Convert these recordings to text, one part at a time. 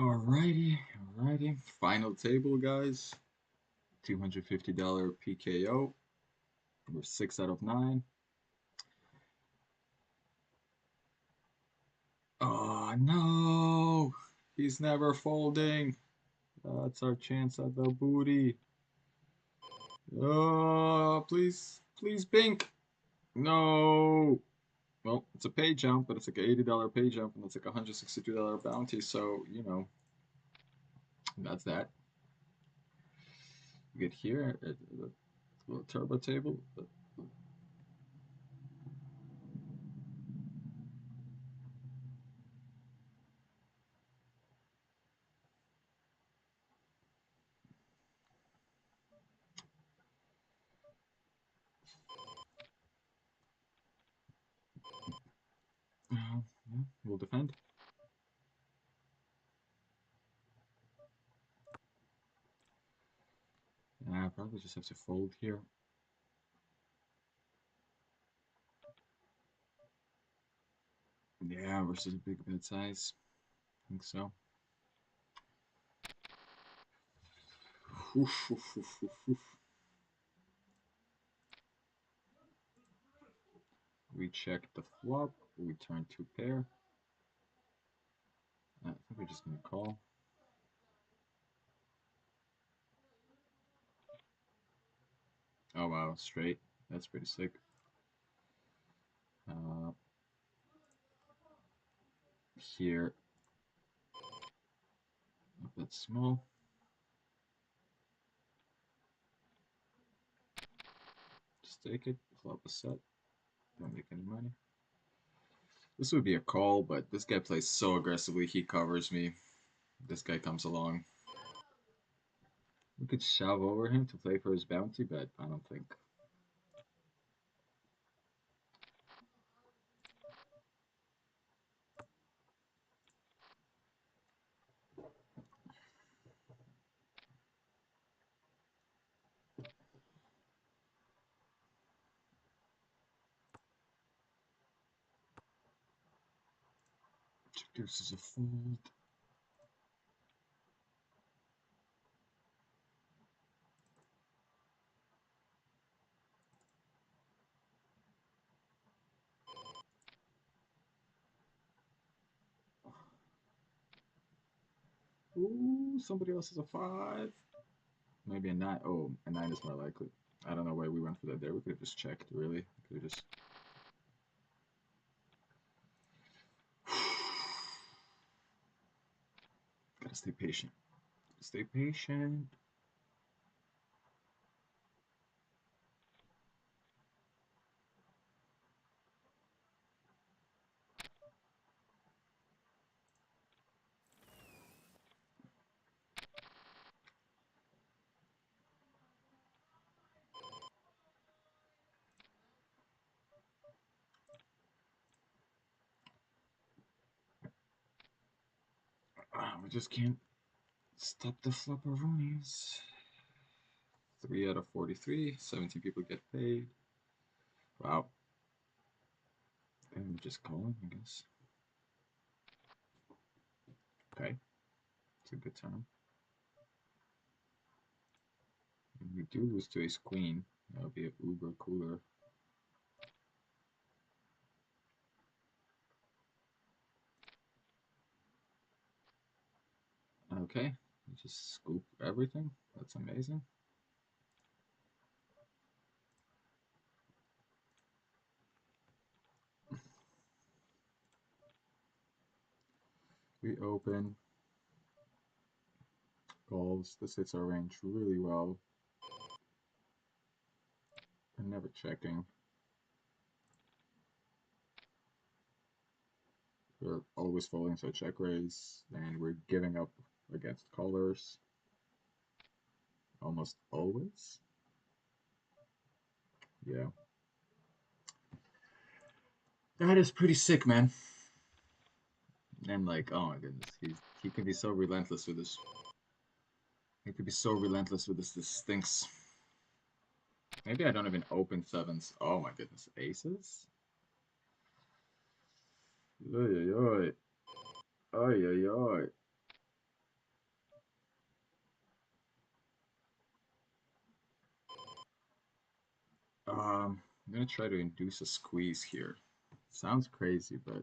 Alrighty, alrighty. Final table, guys. $250 PKO. We're 6 out of 9. Oh no! He's never folding. That's our chance at the booty. Oh, please, please, pink. No. Well, it's a pay jump, but it's like an $80 pay jump, and it's like a $162 bounty. So that's that. You get here at the little turbo table. Yeah, we'll defend. Yeah, probably just have to fold here. Yeah, versus a big bet size. I think so. Oof, oof, oof, oof, oof. We check the flop. We turn 2 pair. I think we're just gonna call. Oh wow, straight. That's pretty sick. Here, a bit small. Just take it. Flop a set. Don't make any money. This would be a call, but this guy plays so aggressively. He covers me. This guy comes along. We could shove over him to play for his bounty, but I don't think. Check this is a fold. Ooh, somebody else has a 5. Maybe a 9. Oh, a 9 is more likely. I don't know why we went for that there. We could have just checked, really. We could have just. Gotta stay patient. Stay patient. We just can't stop the flopperoonies. 3 out of 43. 17 people get paid. Wow. And we're just calling, I guess. Okay. It's a good turn. If we do lose to ace queen, that would be an uber cooler. Okay. We just scoop everything. That's amazing. We open. Calls. This hits our range really well. And never checking. We're always folding, so check raise, and we're giving up against callers. Almost always. Yeah. That is pretty sick, man. And like, oh my goodness, he can be so relentless with this. He could be so relentless with this. This stinks. Maybe I don't even open sevens. Oh my goodness, aces. Oy oy oy. Oy oy oy. I'm gonna try to induce a squeeze here. Sounds crazy, but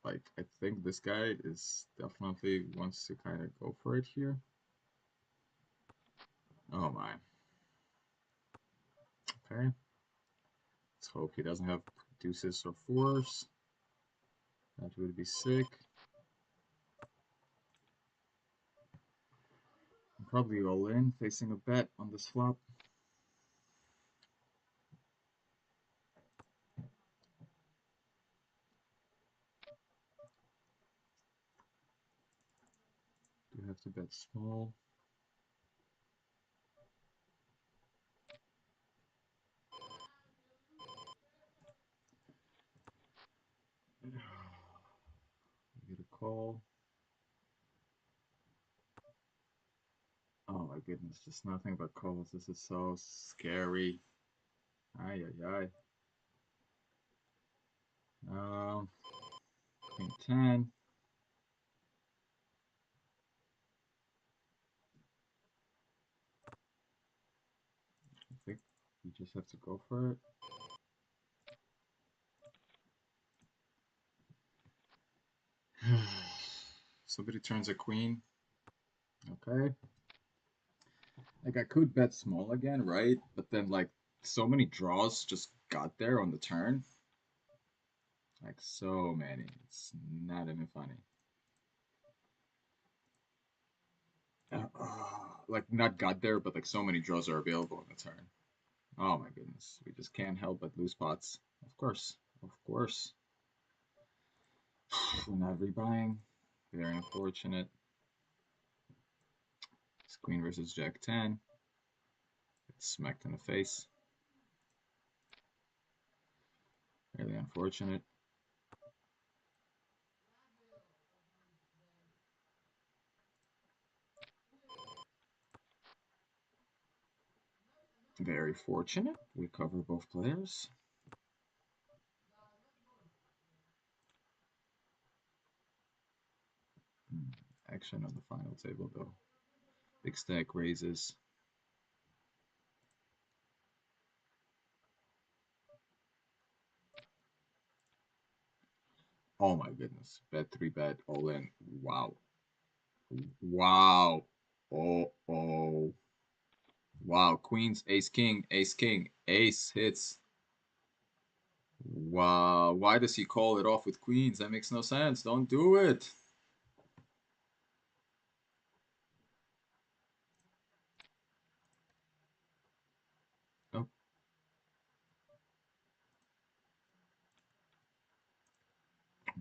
like I think this guy is definitely wants to kind of go for it here. Oh my. Okay. Let's hope he doesn't have deuces or fours. That would be sick. I'm probably all in, facing a bet on this flop. Do have to bet small. Get a call. Oh my goodness, just nothing but calls. This is so scary. Ay, ay, ay. Queen 10. I think you just have to go for it. Somebody turns a queen. Okay. Like I could bet small again, right? But then like so many draws just got there on the turn. Like so many. It's not even funny. Like not got there, but like so many draws are available on the turn. Oh my goodness. We just can't help but lose pots. Of course. Of course. We're not rebuying. Very unfortunate. It's queen versus jack 10. It's smacked in the face. Really unfortunate. Very fortunate. We cover both players. Action on the final table, though. Big stack raises. Oh my goodness. Bet 3 bet all in. Wow. Wow. Oh, oh. Wow. Queens, ace, king, ace, king, ace hits. Wow. Why does he call it off with queens? That makes no sense. Don't do it. Oh.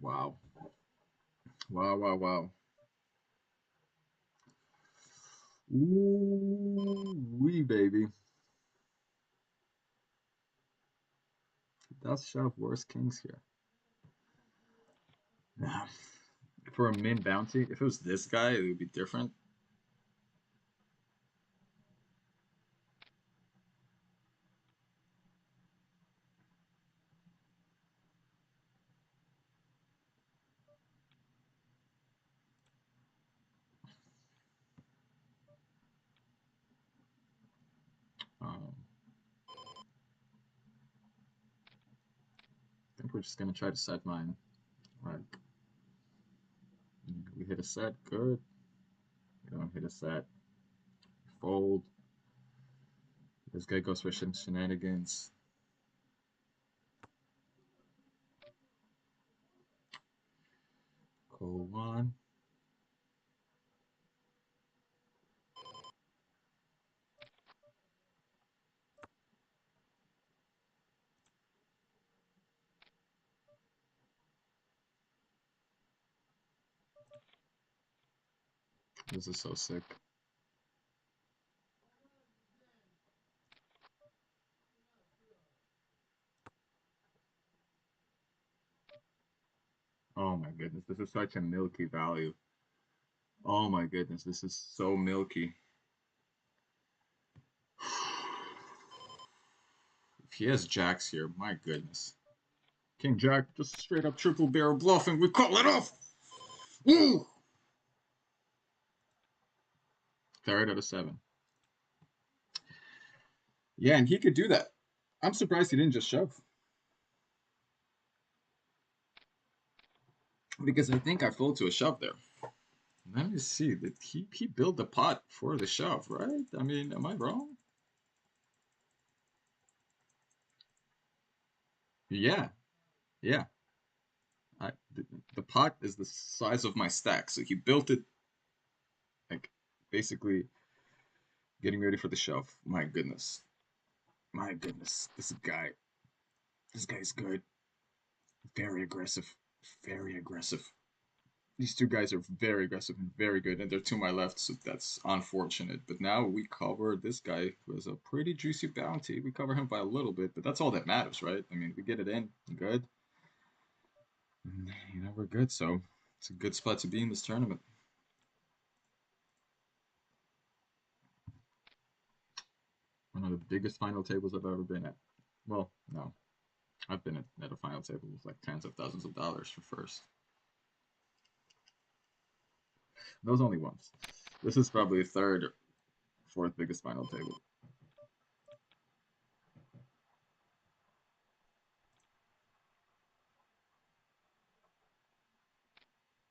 Wow. Wow, wow, wow. Ooh, wee, baby. He does shove worse kings here. For a min bounty, if it was this guy, it would be different. Um, I think we're just gonna try to set mine. Like, we hit a set, good. We don't hit a set, fold. This guy goes for shenanigans. Call one. This is so sick. Oh my goodness, this is such a milky value. Oh my goodness, this is so milky. If he has jacks here, my goodness. King Jack, just straight up triple barrel bluffing. We call it off. Woo! Third out of 7. Yeah, and he could do that. I'm surprised he didn't just shove. Because I think I fold to a shove there. Let me see. Did he built the pot for the shove, right? I mean, am I wrong? Yeah, yeah. The pot is the size of my stack, so he built it like basically getting ready for the shove. My goodness, my goodness. This guy's good. Very aggressive, very aggressive. These two guys are very aggressive and very good, and they're to my left, so that's unfortunate. But now we cover this guy who has a pretty juicy bounty. We cover him by a little bit, but that's all that matters, right? I mean, we get it in, good. And, we're good, so it's a good spot to be in this tournament. One of the biggest final tables I've ever been at. Well, no, I've been at a final table with like tens of thousands of dollars for first. Those only once. This is probably third or fourth biggest final table.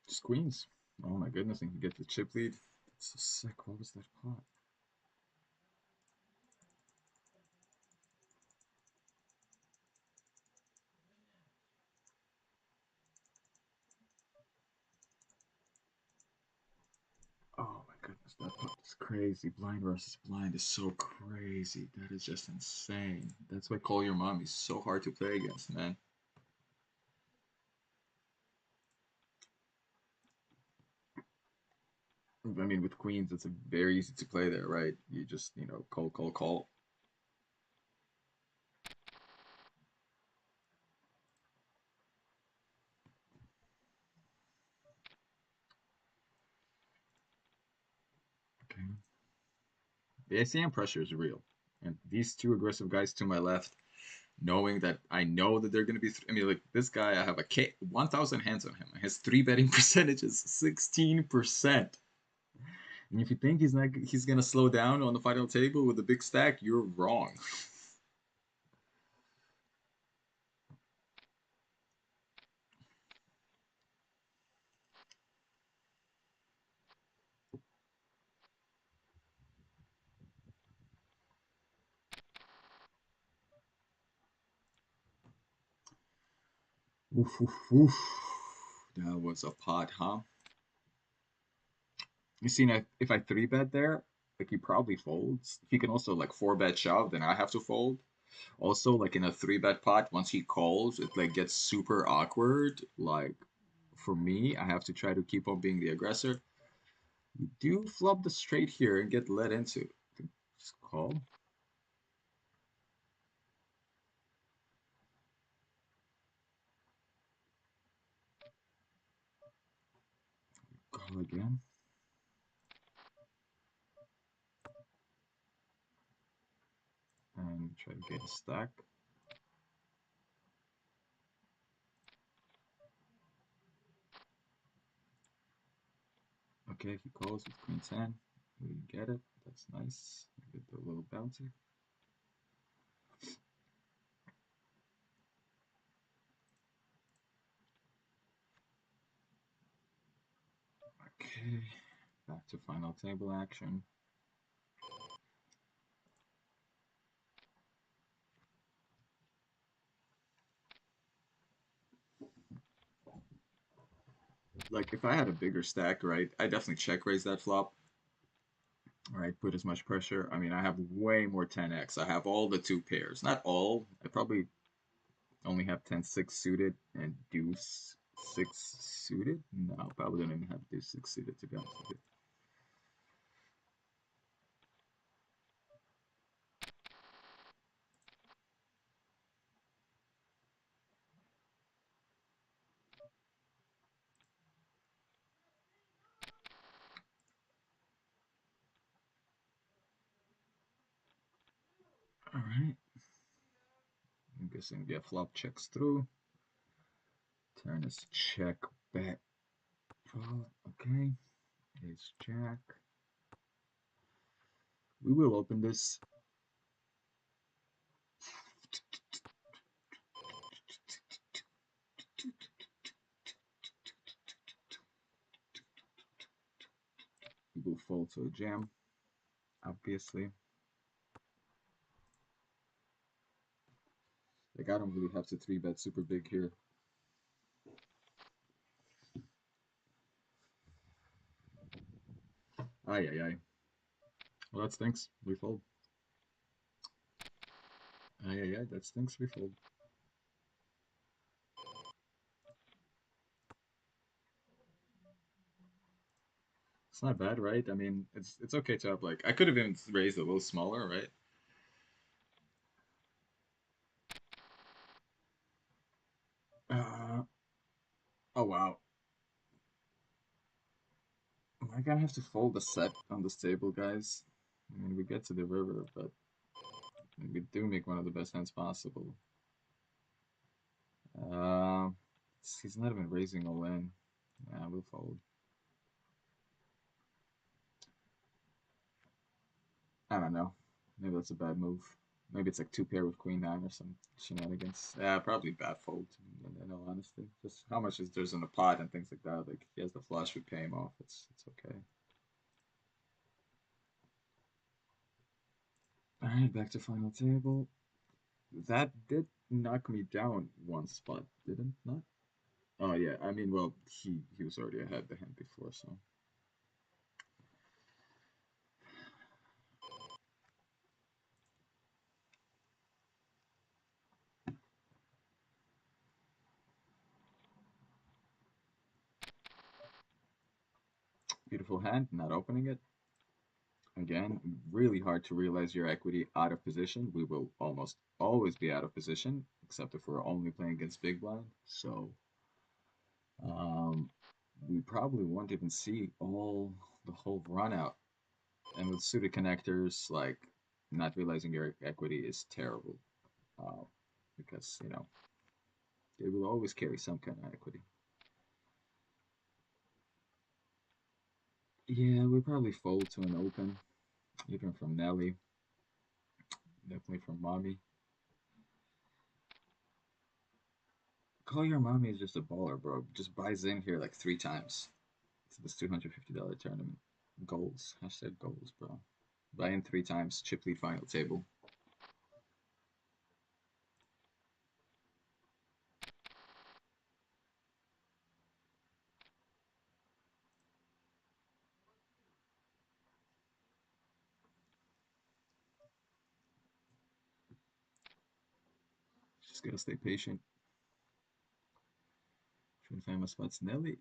Just queens. Oh my goodness, and you get the chip lead. That's so sick. What was that pot? Oh my goodness, that pot is crazy. Blind versus blind is so crazy. That is just insane. That's why Call Your Mom is so hard to play against, man. I mean, with queens, it's a very easy to play there, right? You just, call, call, call. Okay. The ACM pressure is real. And these two aggressive guys to my left, knowing that I know that they're going to be, I mean, like this guy, I have a K, 1,000 hands on him. His three betting percentage is 16%. And if you think he's going to slow down on the final table with a big stack, you're wrong. Oof, oof, oof. That was a pot, huh? You see, if I three bet there, like he probably folds. If he can also like four bet shove, then I have to fold. Also, like in a three bet pot, once he calls, it like gets super awkward. Like for me, I have to try to keep on being the aggressor. You do flop the straight here and get led into. Just call. Call again. And try to get a stack. Okay, he calls with queen 10. We get it. That's nice. We get the little bounty. Okay, back to final table action. Like if I had a bigger stack, right, I definitely check raise that flop. Right, put as much pressure. I mean, I have way more 10x. I have all the two pairs. Not all. I probably only have 10-6 suited and deuce 6 suited. No, probably don't even have deuce 6 suited to be honest with you. All right. I'm guessing the flop checks through. Turn is check bet. Oh, okay. Ace jack. We will open this. jam, obviously. Like I don't really have to three bet super big here. Ay ay ay. Well, that stinks. We fold. Ay ay ay. That stinks. We fold. It's not bad, right? I mean, it's okay to have like I could have even raised a little smaller, right? Uh, oh wow. Am I gonna have to fold a set on this table, guys? I mean, we get to the river, but we do make one of the best hands possible. Um, he's not even raising all in. Yeah, we'll fold. I don't know. Maybe that's a bad move. Maybe it's like two pair with queen nine or some shenanigans. Yeah, probably bad fold. In all honesty, just how much is there's in the pot and things like that. Like if he has the flush, we pay him off. It's okay. All right, back to final table. That did knock me down one spot, didn't not? Oh yeah, I mean, well, he was already ahead the hand before, so beautiful hand. Not opening it. Again, really hard to realize your equity out of position. We will almost always be out of position, except if we're only playing against big blind. So um, we probably won't even see all the whole run out. And with suited connectors, like not realizing your equity is terrible uh, because they will always carry some kind of equity. Yeah, we probably fold to an open, even from Nelly, definitely from Mommy. Call Your Mommy is just a baller, bro. Just buys in here like three times to this $250 tournament. Goals. Hashtag goals, bro. Buy in three times. Chip lead final table. Just gotta stay patient. Trying to find my spots. Nelly,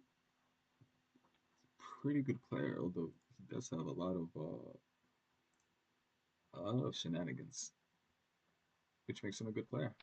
pretty good player, although he does have a lot of shenanigans, which makes him a good player.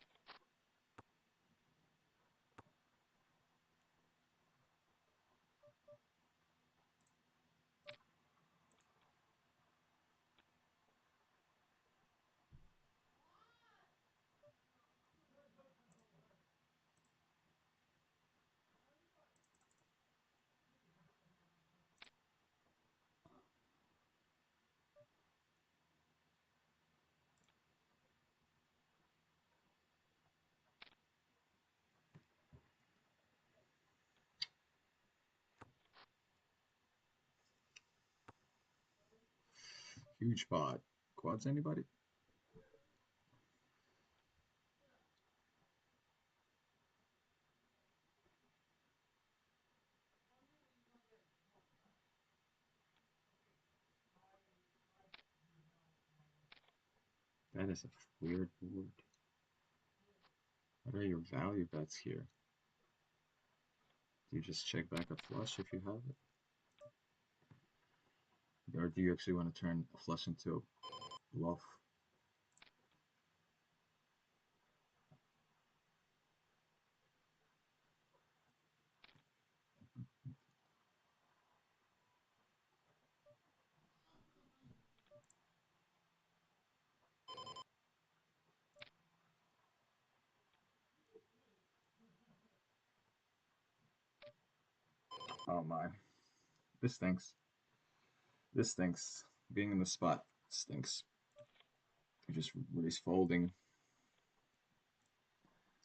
Huge pot. Quads anybody? That is a weird board. What are your value bets here? Do you just check back a flush if you have it? Or do you actually want to turn a flush into a bluff? Oh my. This stinks. This stinks. Being in the spot stinks. You just raise folding.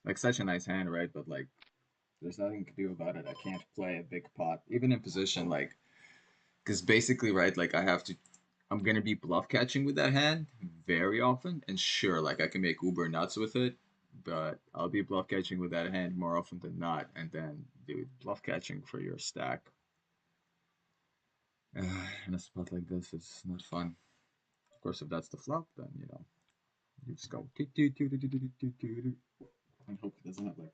Like such a nice hand, right? But like there's nothing you can do about it. I can't play a big pot. Even in position, like because basically, right, like I have to I'm gonna be bluff catching with that hand very often, and sure, like I can make uber nuts with it, but I'll be bluff catching with that hand more often than not. And then, dude, bluff catching for your stack in a spot like this is not fun. Of course, if that's the flop, then you just go and hope it doesn't have like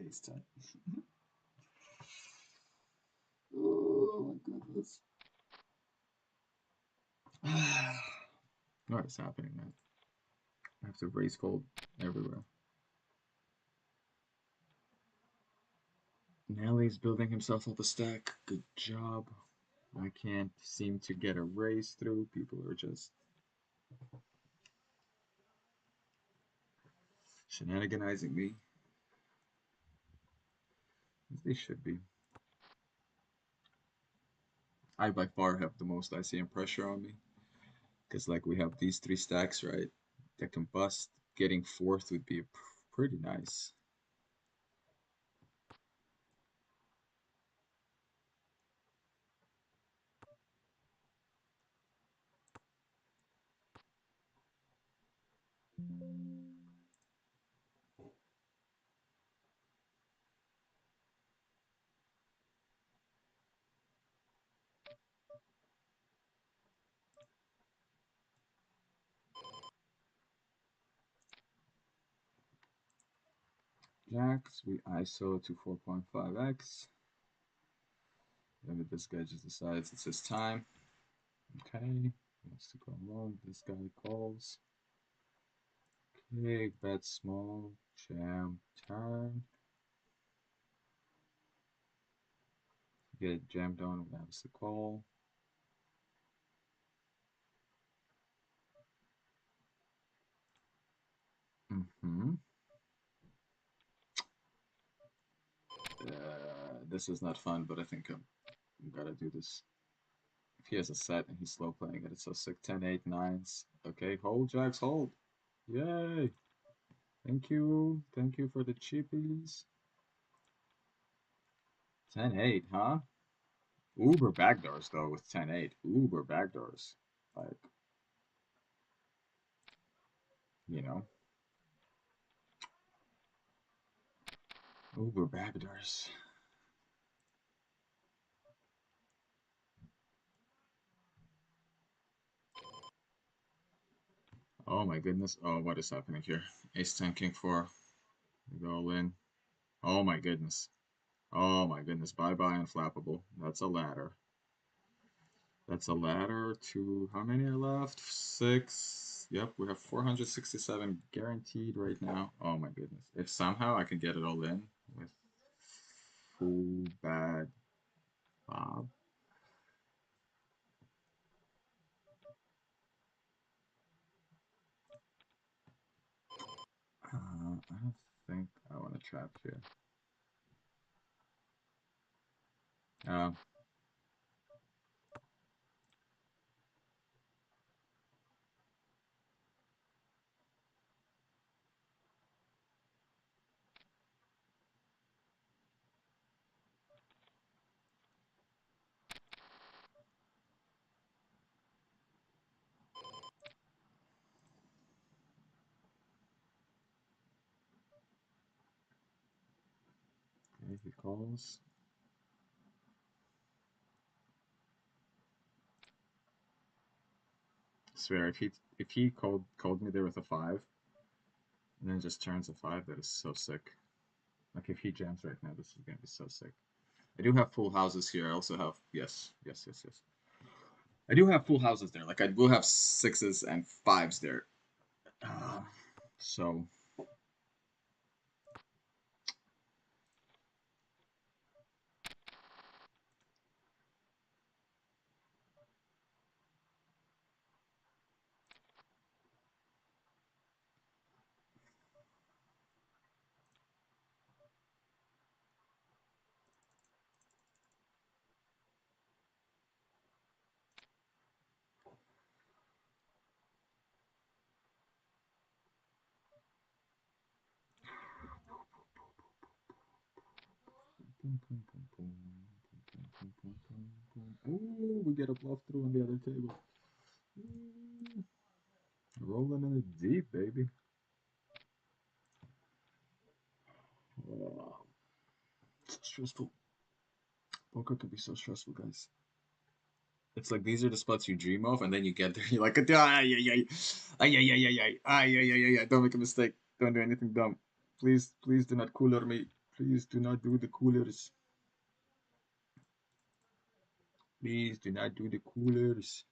ace ten. Oh my goodness. What is happening, man? I have to raise fold everywhere. Nelly's building himself up a stack. Good job. I can't seem to get a raise through. People are just shenaniganizing me. As they should be. I by far have the most ICM pressure on me. Because like we have these three stacks, right? That can bust. Getting fourth would be pretty nice. Jacks, we ISO to 4.5x. Then this guy just decides it's his time. Okay, he wants to go low. This guy calls. Okay, bet small, jam, turn. Get jammed on, that's the call. Mm-hmm. This is not fun, but I think I'm gotta do this. If he has a set and he's slow playing it, it's so sick. 10, 8, 9s. Okay, hold, jacks, hold. Yay! Thank you. Thank you for the cheapies. 10, 8, huh? Uber backdoors, though, with 10, 8. Uber backdoors. Like, you know, Uber backdoors. Oh my goodness. Oh, what is happening here? Ace 10, King 4. We go all in. Oh my goodness. Oh my goodness. Bye bye unflappable. That's a ladder. That's a ladder to how many are left? Six. Yep, we have 467 guaranteed right now. Oh my goodness. If somehow I can get it all in with full bad Bob. I don't think I want to trap here. Uh, okay, he calls. I swear, if he called me there with a 5, and then just turns a 5, that is so sick. Like if he jams right now, this is gonna be so sick. I do have full houses here. I also have yes, yes, yes, yes. I do have full houses there. Like I will have sixes and fives there. Uh, so Boom, boom, boom, boom, boom. Ooh, we get a bluff through on the other table. Ooh, rolling in it deep, baby. Oh, so stressful. Poker can be so stressful, guys. It's like these are the spots you dream of, and then you get there, you're like, ay, ay, ay, ay, ay, ay, ay, ay, ay, ay, ay, ay, don't make a mistake. Don't do anything dumb. Please, please do not cooler me. Please do not do the coolers. Please do not do the coolers.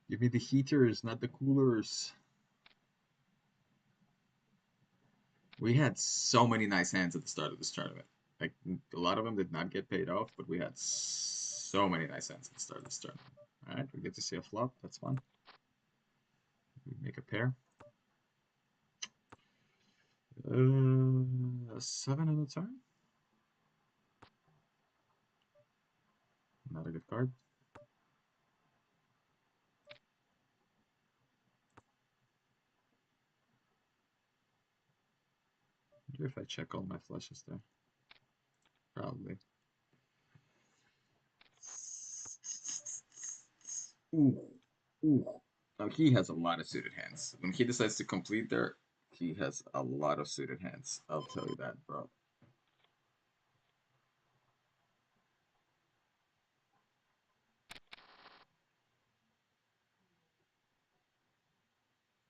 Give me the heaters, not the coolers. We had so many nice hands at the start of this tournament. Like a lot of them did not get paid off, but we had so many nice hands at the start of this tournament. All right, we get to see a flop. That's fun. We make a pair. A 7 on the turn. Not a good card. I wonder if I check all my flushes there. Probably. Ooh, ooh. Now he has a lot of suited hands. When he decides to complete there, he has a lot of suited hands. I'll tell you that, bro.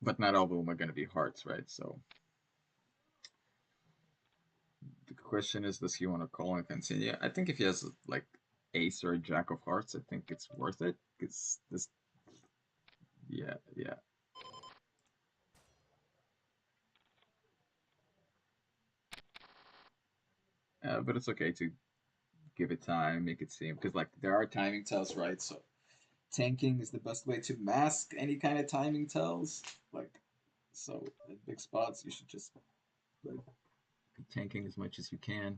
But not all of them are going to be hearts, right? So the question is, does he want to call and continue? I think if he has like ace or a jack of hearts, I think it's worth it. Because this, yeah, yeah. But it's okay to give it time, make it seem because like there are timing tells, right? So tanking is the best way to mask any kind of timing tells. Like so at big spots, you should just like be tanking as much as you can,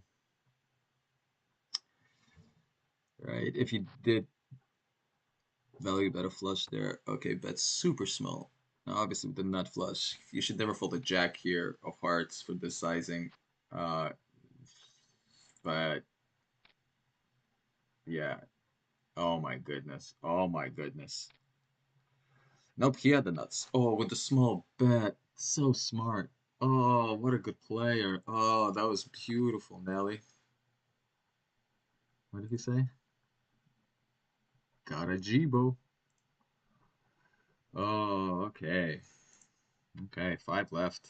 right? If you did value bet a flush there, okay, bet super small. Now, obviously, with the nut flush, you should never fold a jack here of hearts for this sizing. Uh, but yeah, oh my goodness, oh my goodness. Nope, he had the nuts. Oh, with the small bet, so smart. Oh, what a good player. Oh, that was beautiful, Nelly. What did he say? Got a Jibo. Oh, okay. Okay, five left.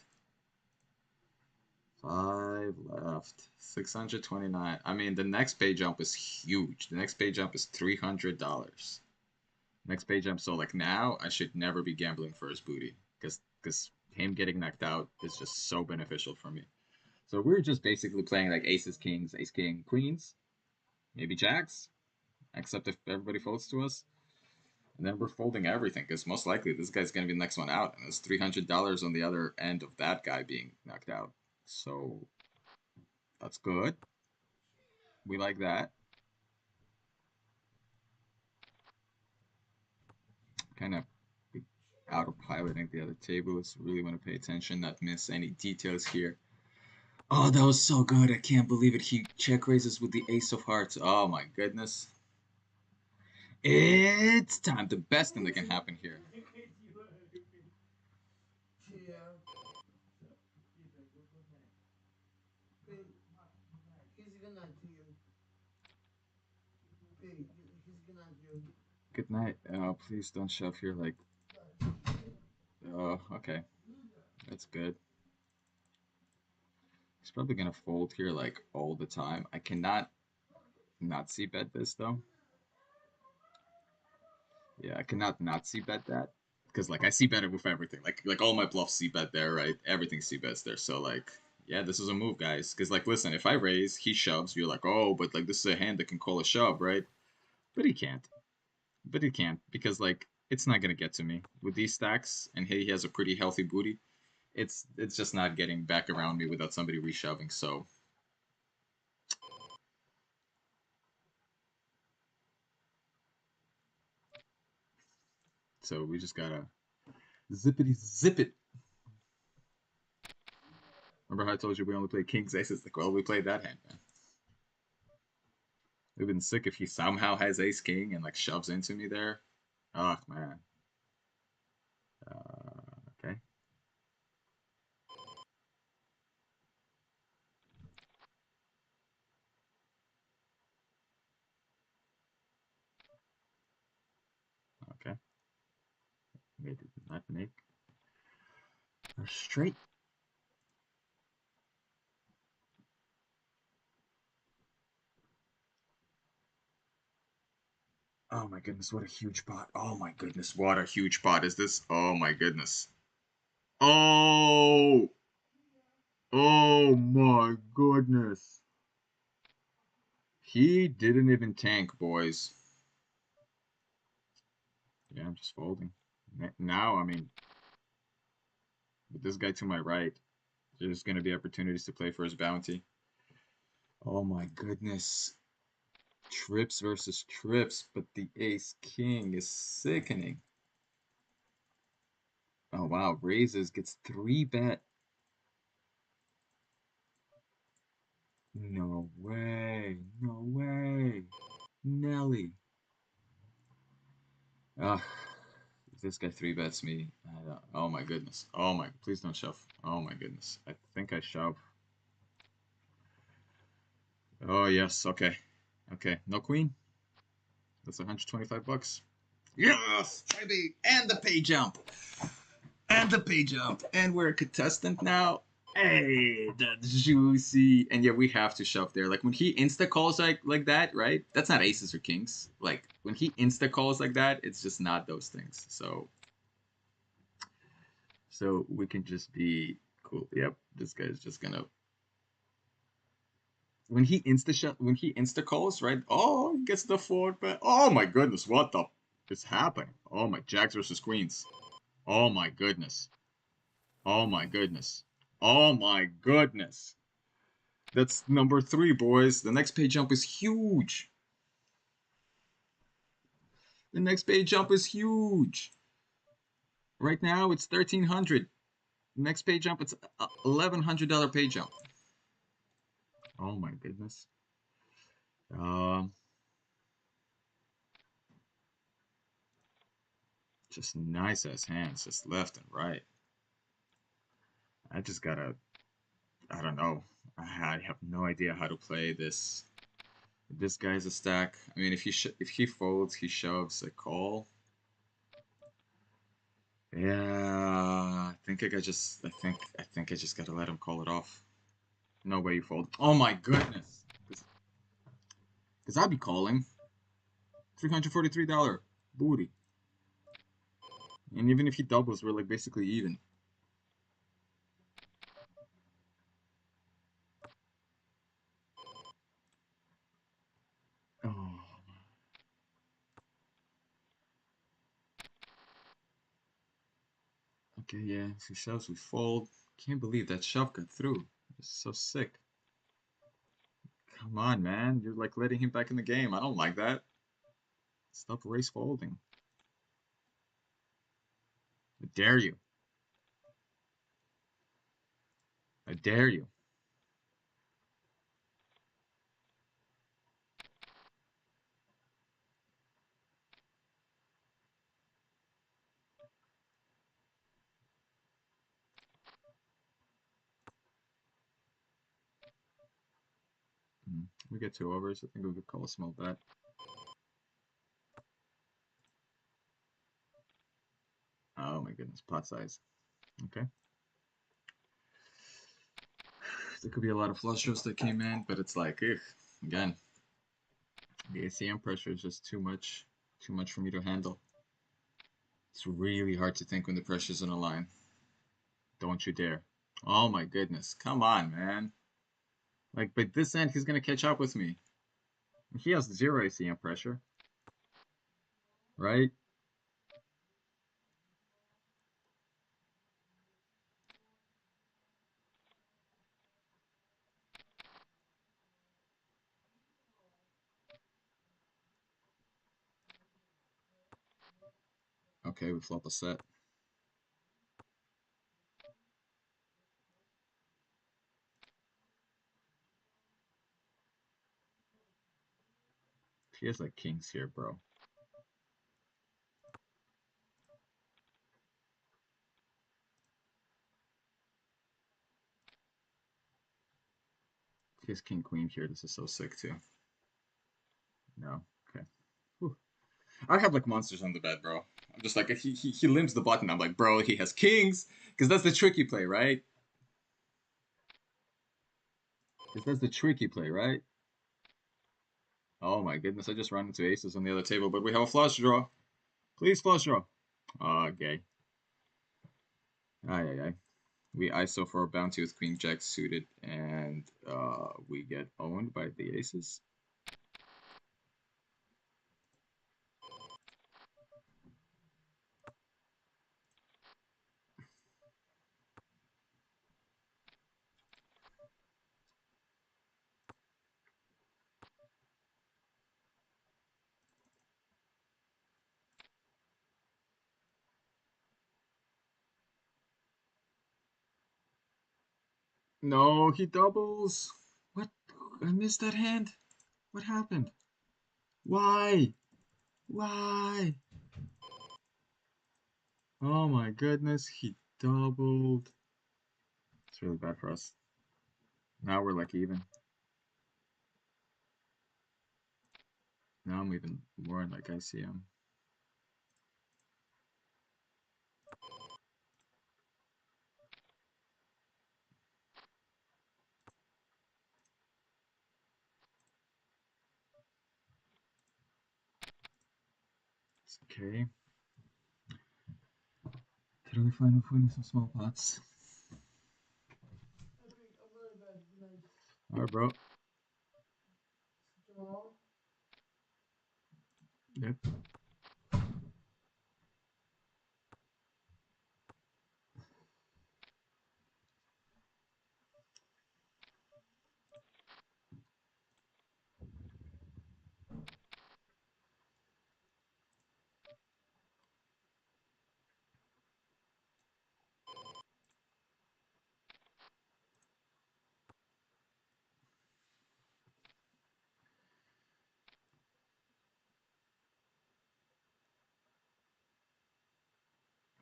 Five left. 629. I mean, the next pay jump is huge. The next pay jump is $300. Next pay jump. So, like, now I should never be gambling for his booty because him getting knocked out is just so beneficial for me. So, we're just basically playing like aces, kings, ace, king, queens, maybe jacks, except if everybody folds to us. And then we're folding everything because most likely this guy's going to be the next one out. And there's $300 on the other end of that guy being knocked out. So that's good. We like that. Kind of autopiloting the other tables. Really want to pay attention, not miss any details here. Oh, that was so good. I can't believe it. He check raises with the ace of hearts. Oh my goodness. It's time. The best thing that can happen here. Good night. Please don't shove here like. Oh, okay. That's good. He's probably gonna fold here like all the time. I cannot not see bet this though. Yeah, I cannot not see bet that because like I see bet it with everything. Like all my bluffs see bet there, right? Everything see bets there. So like yeah, this is a move, guys. Because like listen, if I raise, he shoves. You're like oh, but like this is a hand that can call a shove, right? But he can't. But he can't because like It's not gonna get to me with these stacks, and he has a pretty healthy booty. It's just not getting back around me without somebody reshoving. So we just gotta zippity zip it. Remember how I told you we only play kings aces? Like, well, we played that hand, man. It would have been sick if he somehow has ace king and like shoves into me there. Oh man. Okay. Okay. Made it not make a straight. Oh my goodness, what a huge pot. Oh my goodness, what a huge pot is this? Oh my goodness. Oh, oh my goodness. He didn't even tank, boys. Yeah, I'm just folding. Now, I mean, with this guy to my right, there's going to be opportunities to play for his bounty. Oh my goodness. Trips versus trips, but the ace king is sickening. Oh wow, raises, gets 3-bet. No way, no way. Nelly. Ugh, if this guy 3-bets me. Oh my goodness. Oh my, please don't shove. Oh my goodness. I think I shove. Oh yes, okay. Okay, no queen. That's 125 bucks. Yes! And the pay jump. And the pay jump. And we're a contestant now. Hey, that's juicy. And yeah, we have to shove there. Like when he insta calls like that, right? That's not aces or kings. Like when he insta calls like that, it's just not those things. So we can just be cool. Yep, this guy's just gonna when he insta calls, right? Oh, he gets the forward bet. Oh my goodness, what the is happening? Oh my jacks versus queens. Oh my goodness. Oh my goodness. Oh my goodness. That's number 3, boys. The next pay jump is huge. The next pay jump is huge. Right now it's 1,300. Next pay jump it's $1,100 pay jump. Oh my goodness. Um, just nice ass hands, just left and right. I just gotta. I don't know. I have no idea how to play this. This guy's a stack. I mean, if he folds, he shoves a call. Yeah, I think I just gotta let him call it off. No way you fold. Oh my goodness. Because I'd be calling. $343 booty. And even if he doubles, we're like basically even. Oh. Okay, yeah. If he shoves, we fold. Can't believe that shove got through. It's so sick. Come on, man. You're like letting him back in the game. I don't like that. Stop race folding. I dare you. I dare you. We get 2 overs. I think we could call a small bet. Oh my goodness, pot size. Okay. There could be a lot of flush draws that came in, but it's like, ugh, again, the ACM pressure is just too much for me to handle. It's really hard to think when the pressure's on a line. Don't you dare. Oh my goodness. Come on, man. Like, but this end, he's going to catch up with me. He has 0 ACM pressure, right? Okay, we flop a set. He has like kings here, bro. He has king queen here. This is so sick too. No. Okay. Whew. I have like monsters on the bed, bro. I'm just like he limps the button. I'm like, bro, he has kings, because that's the tricky play, right? Because that's the tricky play, right? Oh my goodness, I just ran into aces on the other table, but we have a flush draw. Please flush draw. Okay. Aye, aye, aye. We ISO for a bounty with queen jack suited, and we get owned by the aces. No, he doubles. What? I missed that hand. What happened? Why? Why? Oh my goodness, he doubled. It's really bad for us. Now we're like even. Now I'm even more in like ICM. It's okay. Totally fine with winning some small pots. Alright, bro. Yep.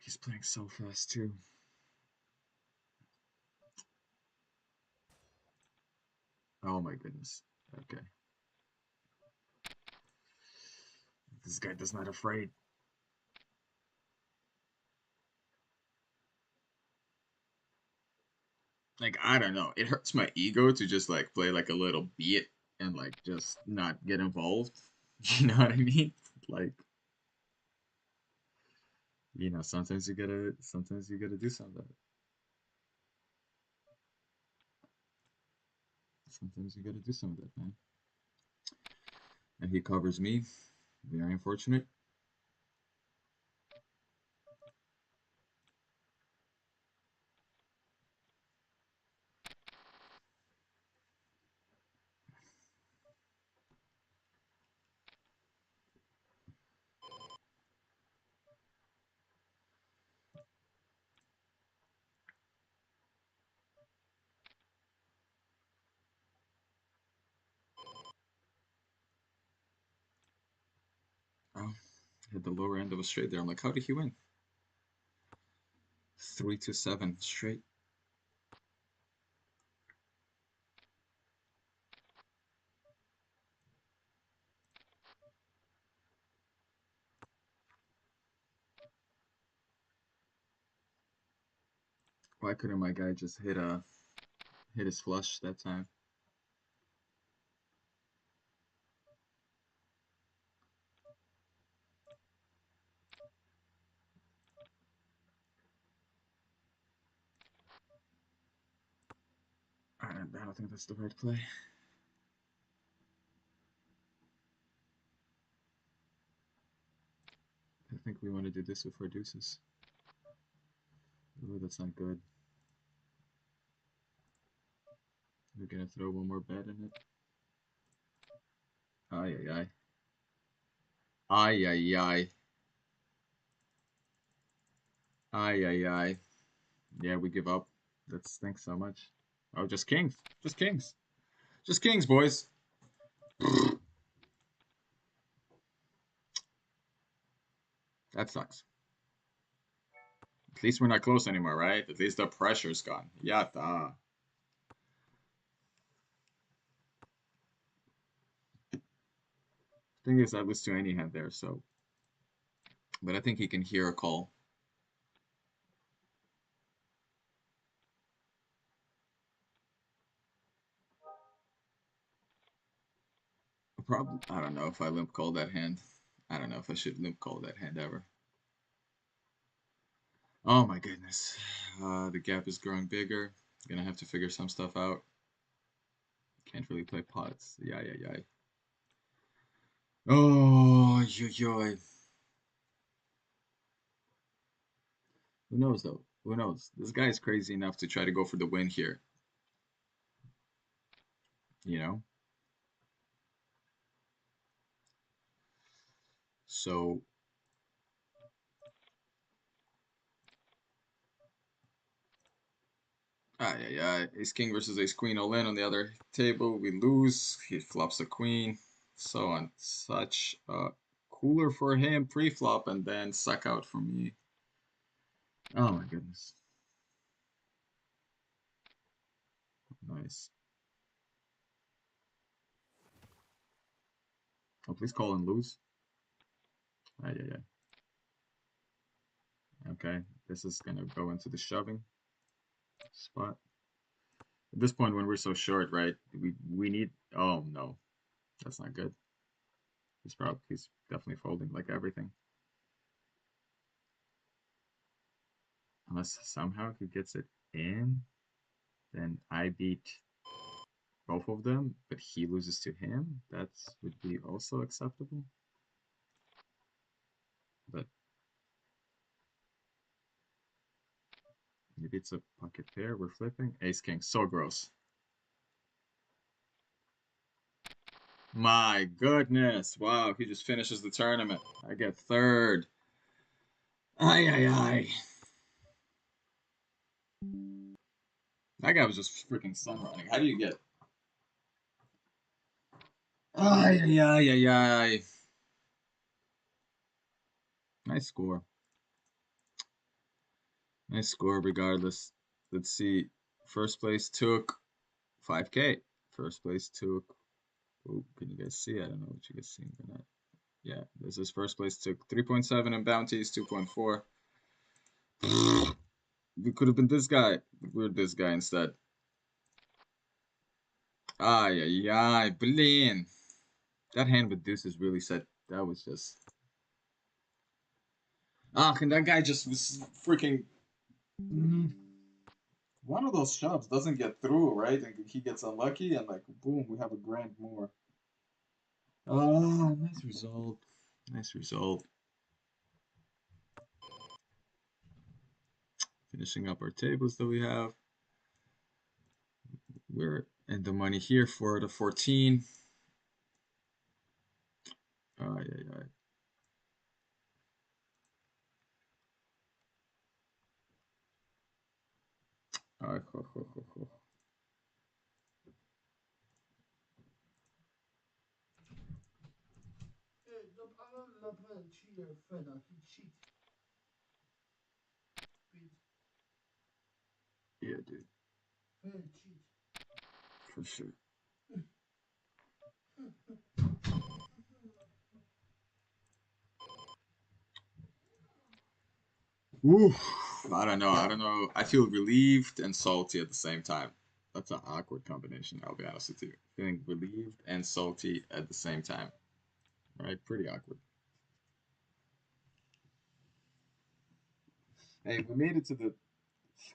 He's playing so fast too. Oh my goodness. Okay. This guy does not afraid. Like, I don't know. It hurts my ego to just like play like a little beat and like just not get involved. You know what I mean? Like, sometimes you gotta do some of that. Sometimes you gotta do some of that, man. And he covers me. Very unfortunate. Oh, hit the lower end of a straight there. I'm like, how did he win? 3-7 straight. Why couldn't my guy just hit his flush that time? I don't think that's the right play. I think we want to do this with our deuces. Ooh, that's not good. We're gonna throw one more bet in it. Ay, ay, ay. Ay, ay, ay. Ay, ay, ay. Yeah, we give up. That stinks so much. Oh, just kings. Just kings. Just kings, boys. That sucks. At least we're not close anymore, right? At least the pressure's gone. Yata. Thing is, I lose to any hand there, so. But I think he can hear a call. Probably. I don't know if I limp call that hand. I don't know if I should limp call that hand ever. Oh my goodness. The gap is growing bigger. Gonna have to figure some stuff out. Can't really play pots. Yeah, yeah, yeah. Oh, yo, yo. Who knows though? Who knows? This guy is crazy enough to try to go for the win here. You know. So, yeah, yeah. Ace king versus ace queen all in on the other table. We lose. He flops a queen. So on. Such cooler for him pre-flop and then suck out for me. Oh my goodness. Nice. Oh, please call and lose. Ah, yeah, yeah. Okay, this is gonna go into the shoving spot. At this point, when we're so short, right? We need. Oh no, that's not good. He's definitely folding like everything. Unless somehow he gets it in, then I beat both of them, but he loses to him. That would be also acceptable. But maybe it's a pocket pair. We're flipping. Ace king. So gross. My goodness. Wow, he just finishes the tournament. I get third. Ay, ay, ay. That guy was just freaking sun running. How do you get? Ay, ay, ay, ay, ay. Nice score. Nice score regardless. Let's see. First place took 5K. First place took. Oh, can you guys see? I don't know what you guys see. But not. Yeah, this is first place took 3.7 in bounties, 2.4. We could have been this guy. We're this guy instead. Ay, ay, ay. Blin. That hand with deuces really said that was just. Ah, and that guy just was freaking. Mm, one of those shoves doesn't get through, right? And he gets unlucky, and like, boom, we have a grand more. Oh, nice result. Nice result. Finishing up our tables that we have. We're in the money here for the 14. Ay, ay, ay. Ay, ho, ho, ho, ho. Yeah, dude, for sure. Ooh, I don't know. I don't know. I feel relieved and salty at the same time. That's an awkward combination, I'll be honest with you. Feeling relieved and salty at the same time. Right? Pretty awkward. Hey, we made it to the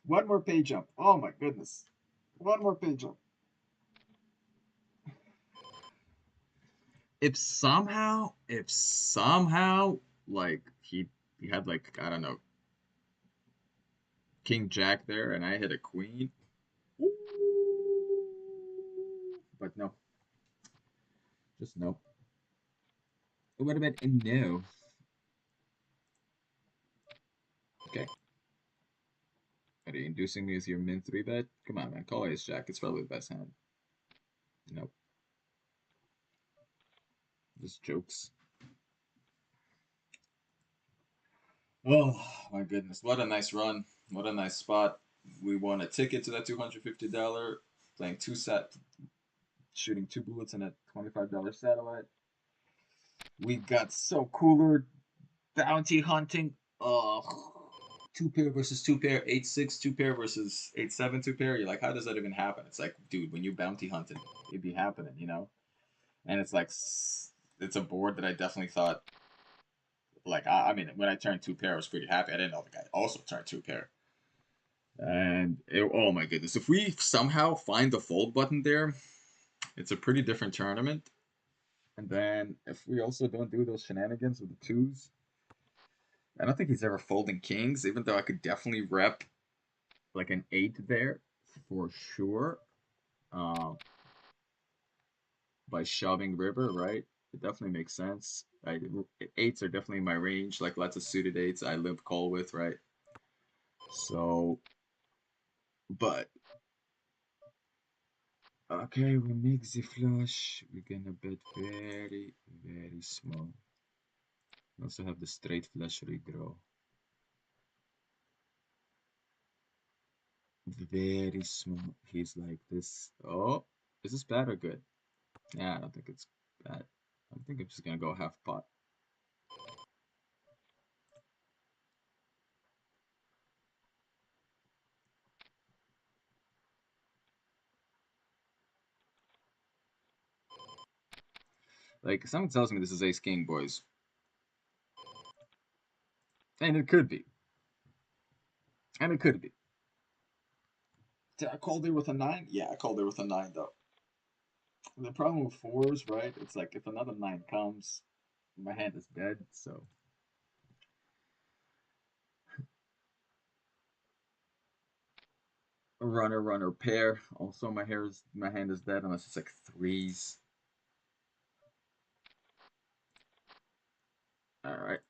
one more page up. Oh my goodness. One more page up. If somehow, like he had like I don't know, King Jack there, and I hit a Queen. Ooh. But no, just no. What about a no? Okay. Are you inducing me as your min 3 bet? Come on, man. Call ace jack. It's probably the best hand. Nope. Just jokes. Oh, my goodness. What a nice run. What a nice spot. We won a ticket to that $250. Playing two set, shooting 2 bullets in a $25 satellite. We got so cooler bounty hunting. Oh, 2 pair versus 2 pair, 8-6, 2 pair versus 8-7, 2 pair. You're like, how does that even happen? It's like, dude, when you bounty hunting, it'd be happening, you know? And it's like, it's a board that I definitely thought, like, I mean, when I turned 2 pair, I was pretty happy. I didn't know the guy also turned 2 pair. And oh my goodness, if we somehow find the fold button there, it's a pretty different tournament. And then if we also don't do those shenanigans with the twos, I don't think he's ever folding kings, even though I could definitely rep like an 8 there for sure. By shoving river, right? It definitely makes sense. Eights are definitely my range, like lots of suited eights I live call with, right? So, but okay, we make the flush. We're gonna bet very, very small. We also have the straight flush redraw. Very small. He's like this. Oh, is this bad or good? Yeah, I don't think it's bad. I think I'm just gonna go half pot. Like, someone tells me this is ace king, boys. And it could be. And it could be. Did I call there with a 9? Yeah, I called there with a 9, though. The problem with fours, right? It's like if another 9 comes, my hand is dead, so. A runner, runner, pair. Also, my hand is dead unless it's like threes. Alright.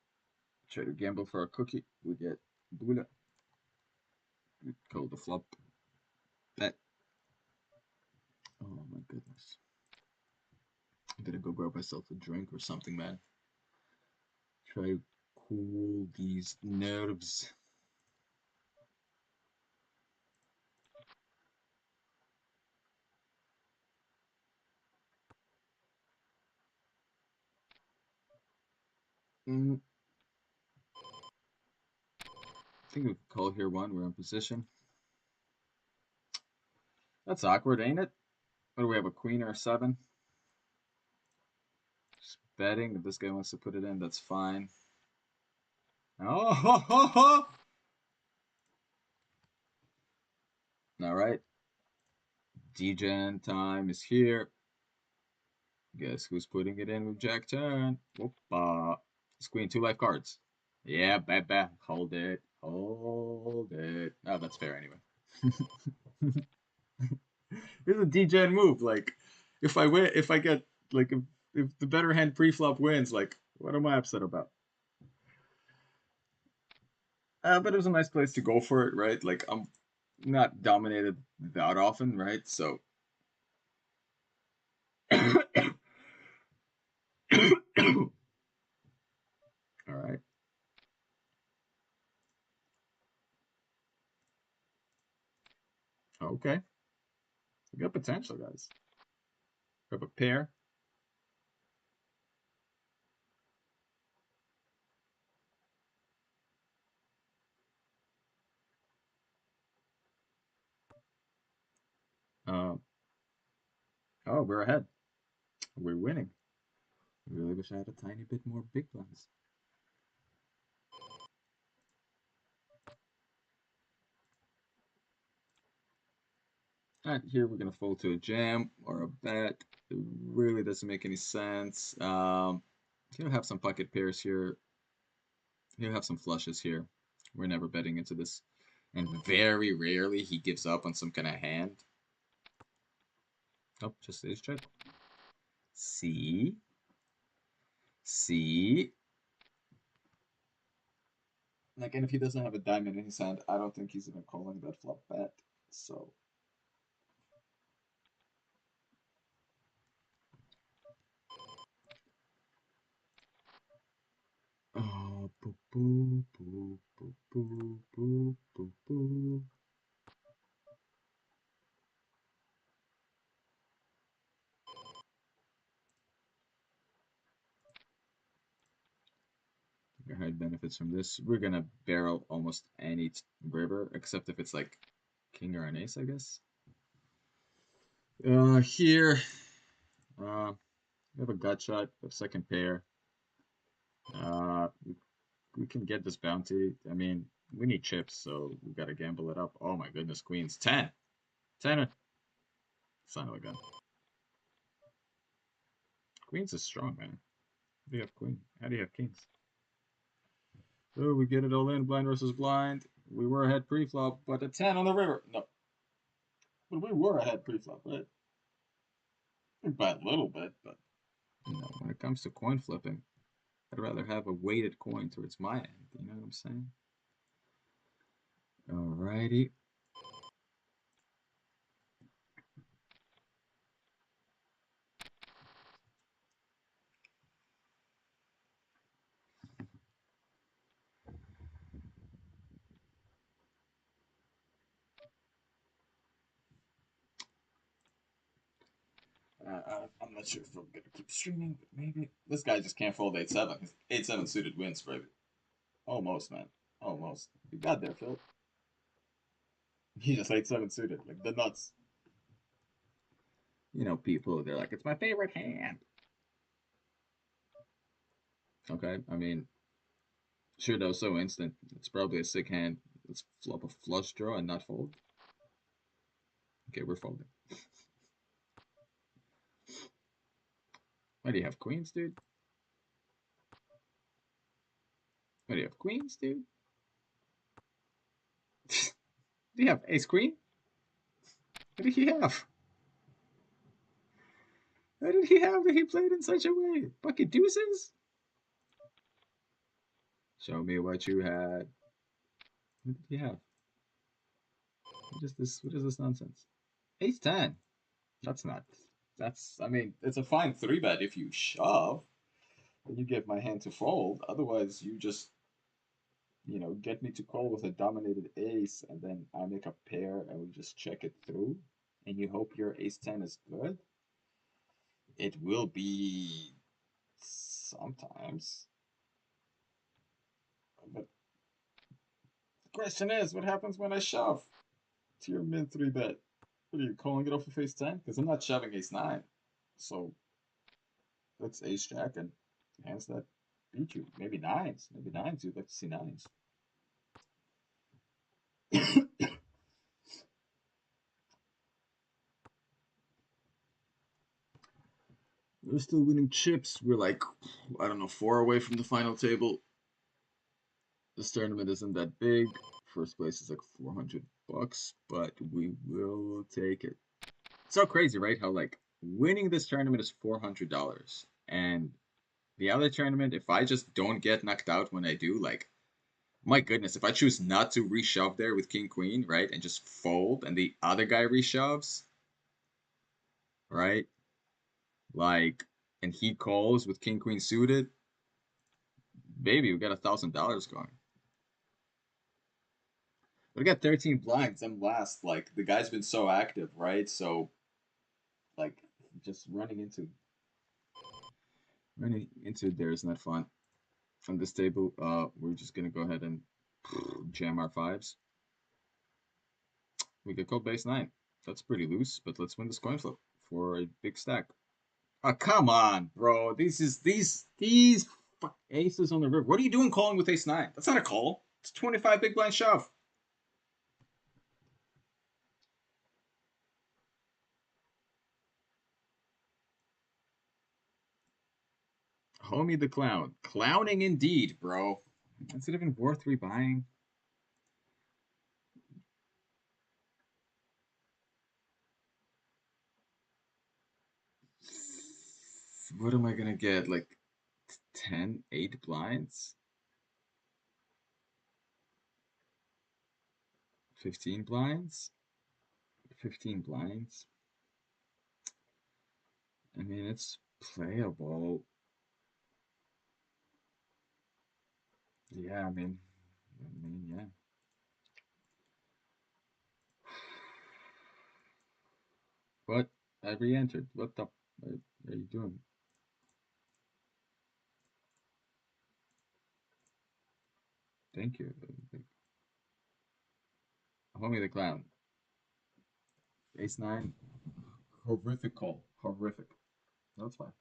Try to gamble for a cookie. We get Bula. We call the flop. Bet. Oh my goodness. I'm gonna go grab myself a drink or something, man. Try to cool these nerves. I think we can call here one. We're in position. That's awkward, ain't it? What do we have? A queen or a 7? Just betting. If this guy wants to put it in, that's fine. Oh, ho, ho, ho. All right. Degen time is here. Guess who's putting it in with Jack 10? Whoopa. It's queen, 2 life cards. Yeah, bet. Hold it. Hold it. Oh, that's fair anyway. Here's a degen move. Like, if I win, if I get, like, if the better hand pre-flop wins, like, what am I upset about? But it was a nice place to go for it, right? Like, I'm not dominated that often, right? So. All right. Okay. We got potential, guys. We have a pair. Um, oh, we're ahead. We're winning. I really wish I had a tiny bit more big blinds. Alright, here we're gonna fold to a jam or a bet. It really doesn't make any sense. He'll have some pocket pairs here. He'll have some flushes here. We're never betting into this. And very rarely he gives up on some kind of hand. Oh, just ace check. See? See? Like, and if he doesn't have a diamond in his hand, I don't think he's even calling that flop bet. So, oh, boo, boo, boo, boo, boo, boo, boo, boo. Your head benefits from this. We're gonna barrel almost any river, except if it's like king or an ace, I guess. Here, we have a gut shot, we have second pair. We can get this bounty. I mean, we need chips, so we gotta gamble it up. Oh my goodness, queens. 10! 10! Son of a gun. Queens is strong, man. How do you have queen? How do you have kings? Oh, we get it all in. Blind versus blind. We were ahead pre-flop, but a 10 on the river. No. But we were ahead pre-flop, right? By a little bit, but when it comes to coin flipping, I'd rather have a weighted coin towards my end. You know what I'm saying? Alrighty. I'm not sure if I'm gonna keep streaming, but maybe this guy just can't fold 8-7. 8-7 suited wins, baby. Almost, man. Almost. You got there, Phil. He just 8-7 suited, like the nuts. People, they're like, it's my favorite hand. Okay, I mean, sure, that was so instant. It's probably a sick hand. Let's flop a flush draw and not fold. Okay, we're folding. Why do you have queens, dude? Why do you have queens, dude? Do you have ace queen? What did he have? What did he have that he played in such a way? Bucket deuces? Show me what you had. What did he have? What is this? What is this nonsense? Ace 10. That's not. That's. I mean, it's a fine 3-bet if you shove and you get my hand to fold. Otherwise, you just get me to call with a dominated ace, and then I make a pair and we just check it through, and you hope your ace 10 is good. It will be sometimes. But the question is, what happens when I shove to your mid 3-bet? What are you calling it off of ace 10? Because I'm not shoving ace 9. So that's ace jack and hands that beat you. Maybe nines. Maybe nines. You'd like to see nines. We're still winning chips. We're like, I don't know, 4 away from the final table. This tournament isn't that big. First place is like 400 bucks, but we will take it. It's so crazy, right? How like winning this tournament is $400, and the other tournament, if I just don't get knocked out when I do, like, my goodness, if I choose not to reshove there with king queen, right, and just fold, and the other guy reshoves, right, like, and he calls with king queen suited, baby, we got $1,000 going. But I got 13 blinds. I'm last. Like, the guy's been so active, right? So, like, just running into there is not fun. On this table, we're just gonna go ahead and jam our fives. We could call base 9. That's pretty loose, but let's win this coin flip for a big stack. Oh, come on, bro. These aces on the river. What are you doing calling with ace 9? That's not a call. It's 25 big blind shove. Homie the clown. Clowning indeed, bro. Is it even worth rebuying? What am I gonna get? Like 10, 8 blinds? 15 blinds? 15 blinds? I mean, it's playable. Yeah, yeah. But I re-entered. What the are you doing? Thank you. Homie the clown. Ace nine. Horrific call. Horrific. That's fine.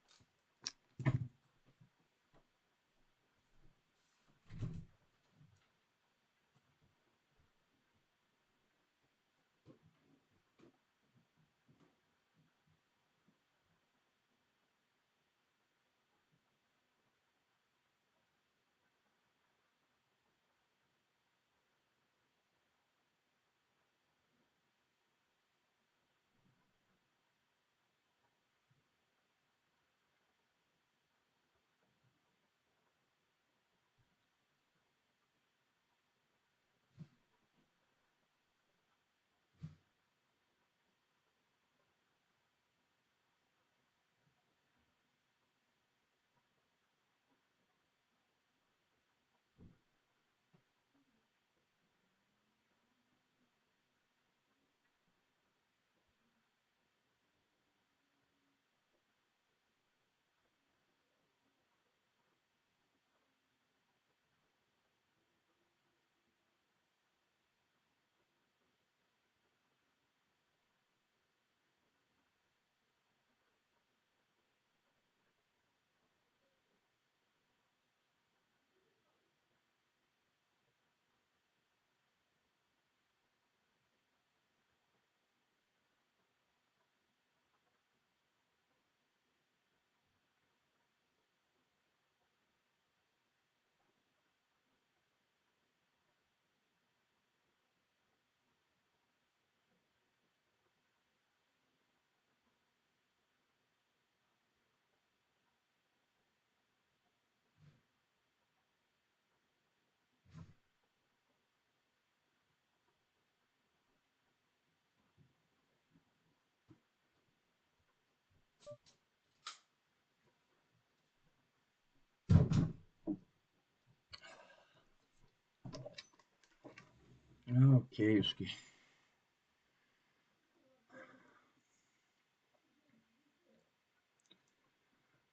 Okay, Yuski.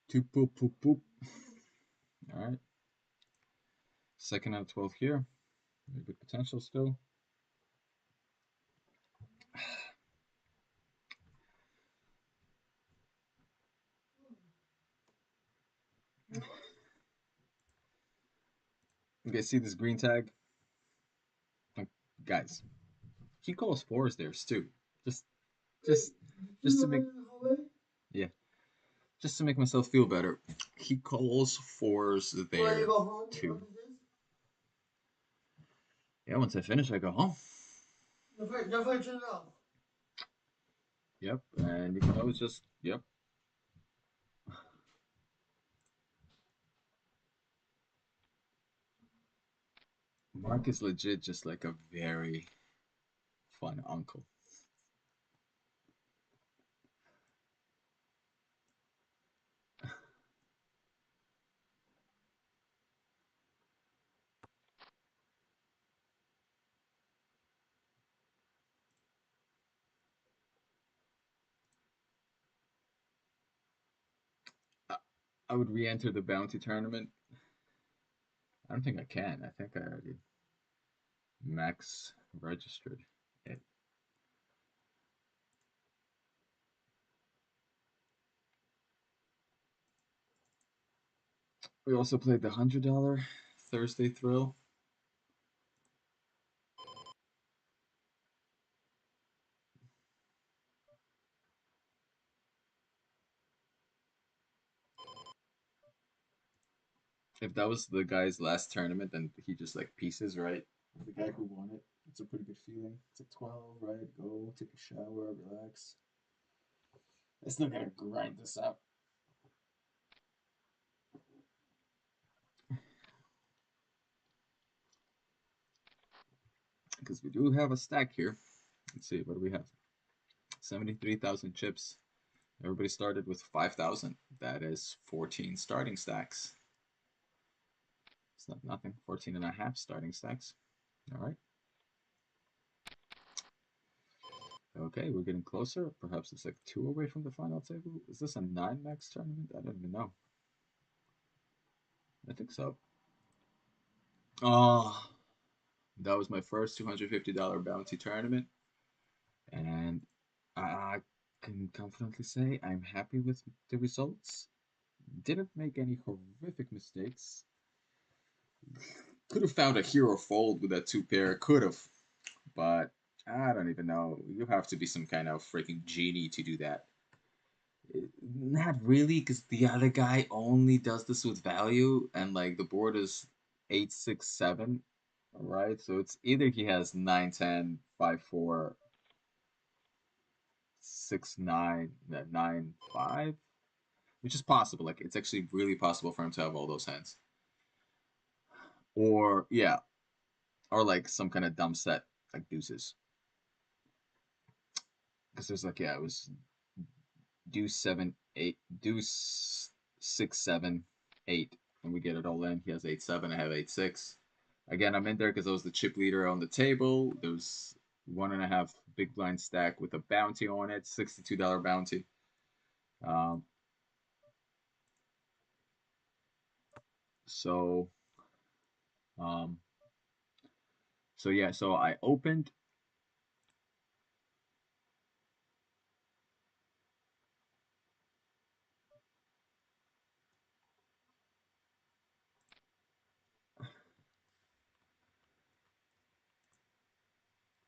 Two poop poop poop. All right. Second out of 12 here. Good potential still. You guys see this green tag? Like, guys, he calls fours there, Stu. Just, just, just to make, yeah, just to make myself feel better. He calls fours there too. Yeah, once I finish, I go home. Yep, and you can always just, yep. Mark is legit just like a very fun uncle. I, I would re-enter the bounty tournament. I don't think I can. I think I already max registered it. We also played the $100 Thursday thrill. If that was the guy's last tournament, then he just like pieces, right? The guy who won it. It's a pretty good feeling. It's like 12, right? Go take a shower, relax. I still gotta grind this out. because we do have a stack here. Let's see, what do we have? 73,000 chips. Everybody started with 5,000. That is 14 starting stacks. It's not nothing. 14 and a half starting stacks. All right. Okay, we're getting closer. Perhaps it's like 2 away from the final table. Is this a 9 max tournament? I don't even know. I think so. Oh, that was my first $250 bounty tournament. And I can confidently say I'm happy with the results. Didn't make any horrific mistakes. Could have found a hero fold with that 2 pair. Could have. But I don't even know. You have to be some kind of freaking genie to do that. Not really, because the other guy only does this with value, and like the board is 8, 6, 7. All right, so it's either he has 9, 10, 5, 4, 6, 9, 9, 5, which is possible. Like it's actually really possible for him to have all those hands, or yeah, or like some kind of dumb set like deuces, because there's like yeah, it was deuce 7, 8, deuce 6, 7, 8, and we get it all in. He has 8, 7. I have 8, 6. Again, I'm in there because I was the chip leader on the table. There's 1.5 big blind stack with a bounty on it, $62 bounty. Um, so, um, so yeah, so I opened.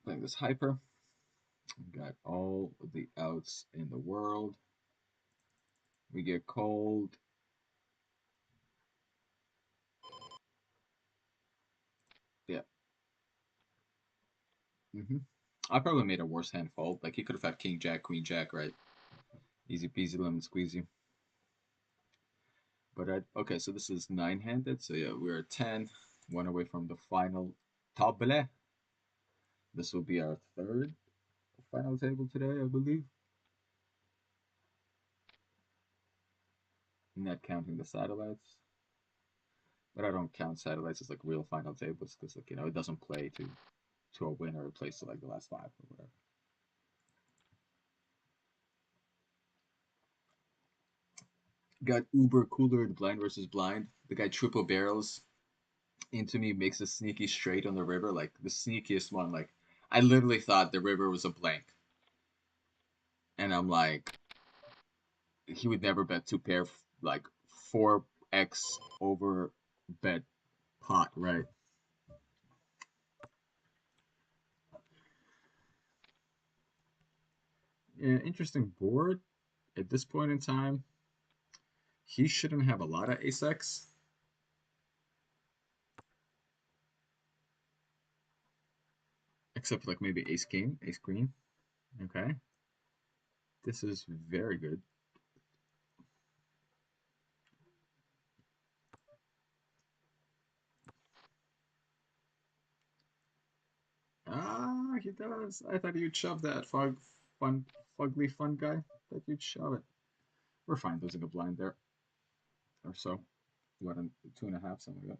Playing this hyper. Got all of the outs in the world. We get cold. Yeah. I probably made a worse hand fold. Like he could have had king jack, queen jack, right? Easy peasy lemon squeezy. But okay, so this is 9-handed. So yeah, we're at 10, one away from the final table. This will be our third final table today, I believe. Not counting the satellites. But I don't count satellites as like real final tables because like it doesn't play to a winner. It plays to like the last 5 or whatever. Got uber cooler blind versus blind. The guy triple barrels into me, makes a sneaky straight on the river, like the sneakiest one. Like I literally thought the river was a blank, and I'm like, he would never bet 2 pair, like 4x over bet pot, right? Yeah, interesting board. At this point in time, he shouldn't have a lot of ace x, except like maybe ace king, ace queen. Okay, this is very good. Ah, he does. I thought you'd shove that fugly fun guy. Thought you'd shove it. We're fine losing a blind there or so. What, 2.5, something like that.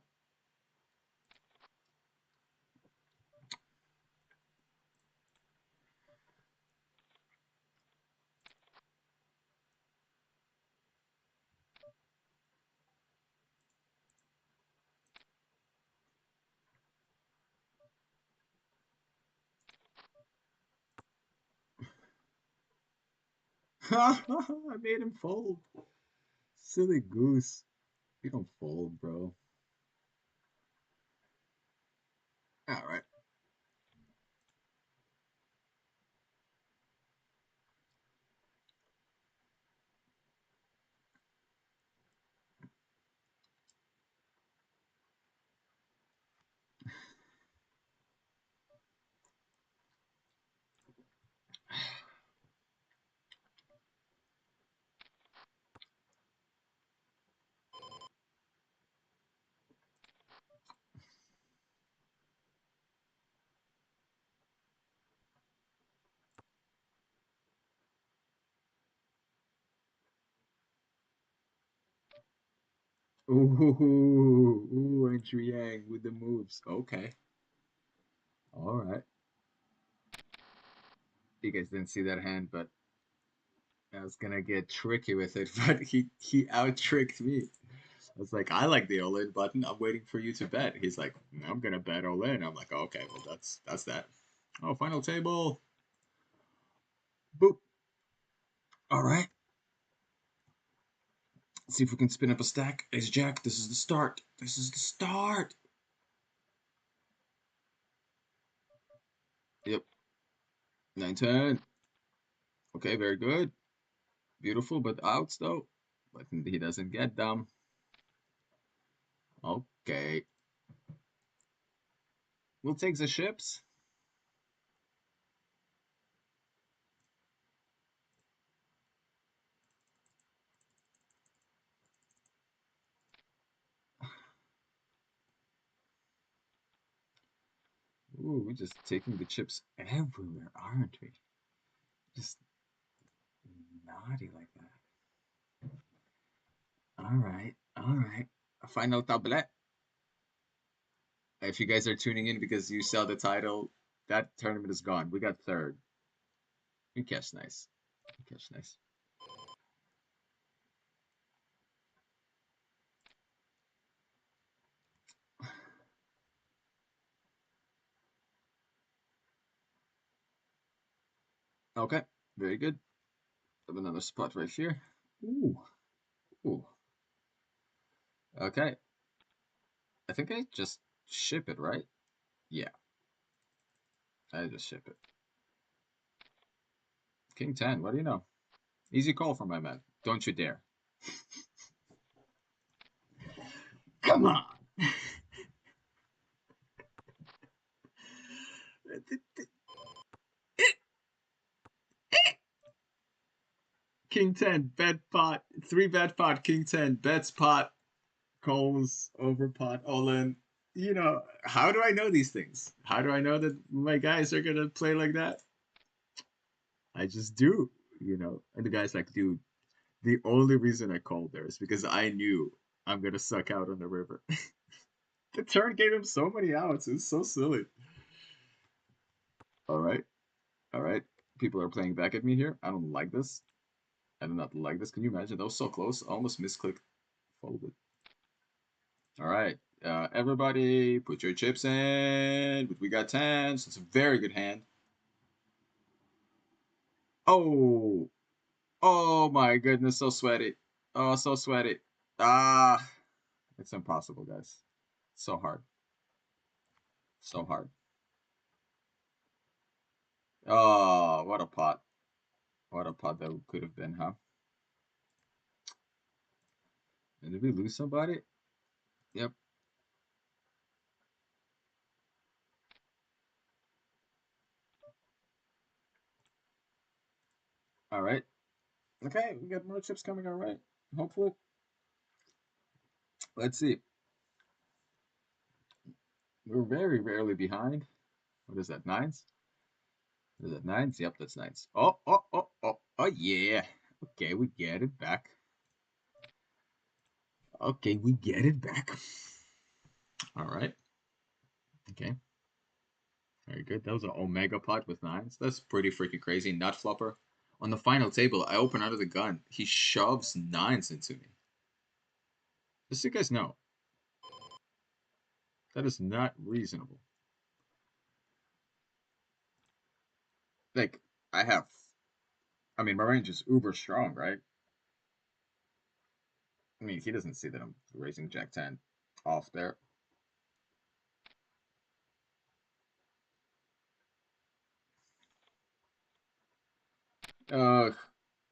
I made him fold. Silly goose. You don't fold, bro. All right. Ooh, and Triang with the moves. Okay. All right. You guys didn't see that hand, but I was gonna get tricky with it, but he out tricked me. I was like, I like the all in button. I'm waiting for you to bet. He's like, I'm gonna bet all in. I'm like, okay, well that's that. Oh, final table. Boop. All right. Let's see if we can spin up a stack. Ace Jack. This is the start. This is the start. Yep. 9-10. Okay, very good. Beautiful, but outs though. But he doesn't get them. Okay. We'll take the ships. Ooh, we're just taking the chips everywhere, aren't we? Just naughty like that. All right, all right. Final tablet. If you guys are tuning in because you saw the title, that tournament is gone. We got third. We catch nice. We catch nice. Okay, very good. Have another spot right here. Ooh, ooh. Okay, I think I just ship it, right? Yeah, I just ship it. King 10, what do you know? Easy call for my man. Don't you dare. Come on. King 10, bet pot, 3 bet pot, King 10, bets pot, calls, over pot, all in. You know, how do I know these things? How do I know that my guys are going to play like that? I just do, you know. And the guy's like, dude, the only reason I called there is because I knew I'm going to suck out on the river. The turn gave him so many outs. It's so silly. All right. All right. People are playing back at me here. I don't like this. I do not like this. Can you imagine? That was so close. Almost misclicked. Folded. All right. Everybody, put your chips in. We got 10, so it's a very good hand. Oh, oh my goodness, so sweaty. Oh, so sweaty. Ah, it's impossible, guys. So hard. So hard. Oh, what a pot. What a pot that could have been, huh? And did we lose somebody? Yep. All right. Okay, we got more chips coming our way. Hopefully. Let's see. We're very rarely behind. What is that, nines? Is it nines? Yep, that's nines. Oh, oh, oh, oh, oh, yeah. Okay, we get it back. Okay, we get it back. All right. Okay. Very good. That was an Omega pot with nines. That's pretty freaking crazy. Nut flopper. On the final table, I open under the gun. He shoves nines into me. Just so you guys know, that is not reasonable. Like, I have, I mean, my range is uber strong, right? I mean, he doesn't see that I'm raising Jack 10 off there. Uh,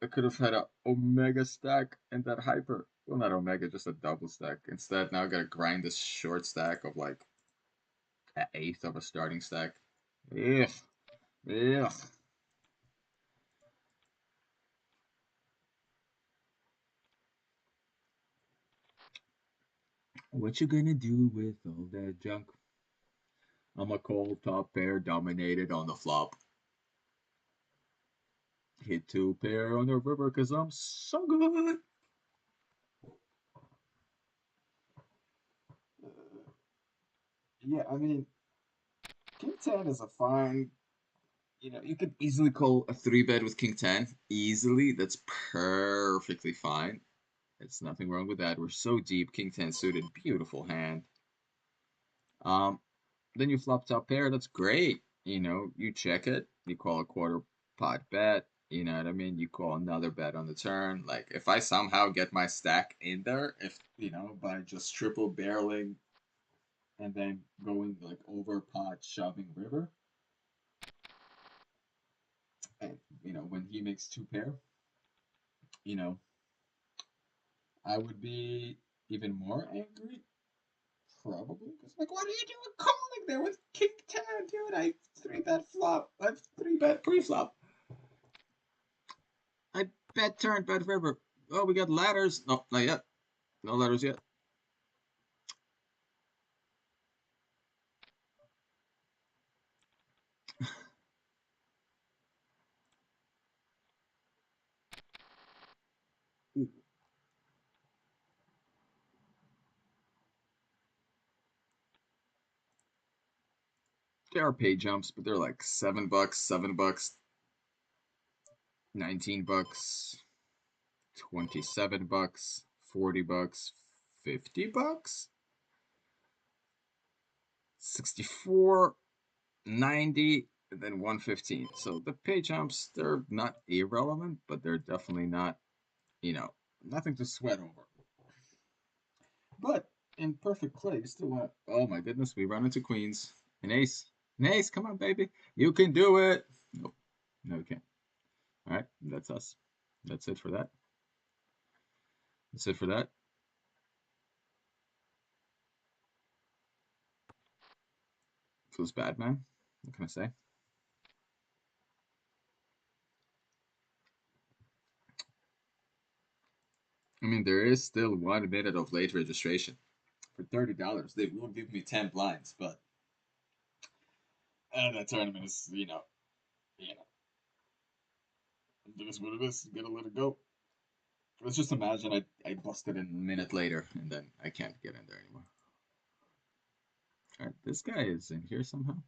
I could have had a Omega stack and that hyper. Well, not Omega, just a double stack. Instead, now I gotta grind this short stack of like an eighth of a starting stack. Ugh. Ugh. What you gonna do with all that junk? I'm a cold top pair dominated on the flop. Hit two pair on the river because I'm so good. Yeah, I mean, King 10 is a fine, you could easily call a 3-bet with King 10. Easily. That's perfectly fine. There's nothing wrong with that. We're so deep. King 10 suited. Beautiful hand. Um, then you flop top pair. That's great. You check it. You call a quarter pot bet. You know what I mean? You call another bet on the turn. Like, if I somehow get my stack in there, if, by just triple barreling and then going like over pot, shoving river, and, when he makes two pair, you know, I would be even more angry, probably. Because, like, what are you doing calling there with King 10, dude? I 3-bet flop. I 3-bet pre-flop. I bet turn, bet river. Oh, we got ladders. No, not yet. No ladders yet. There are pay jumps, but they're like $7, $7, $19, $27, $40, $50, 64, 90, and then 115. So the pay jumps, they're not irrelevant, but they're definitely not, you know, nothing to sweat over. But in perfect play, you still want. Oh my goodness, we run into queens. An ace. An ace, come on, baby. You can do it. Nope. No, we can't. All right, that's us. That's it for that. That's it for that. Feels bad, man. What can I say? I mean, there is still 1 minute of late registration. For $30, they will give me 10 blinds, but that tournament is, it is what it is. You gotta let it go. Let's just imagine I busted in a minute later, and then I can't get in there anymore. All right, this guy is in here somehow.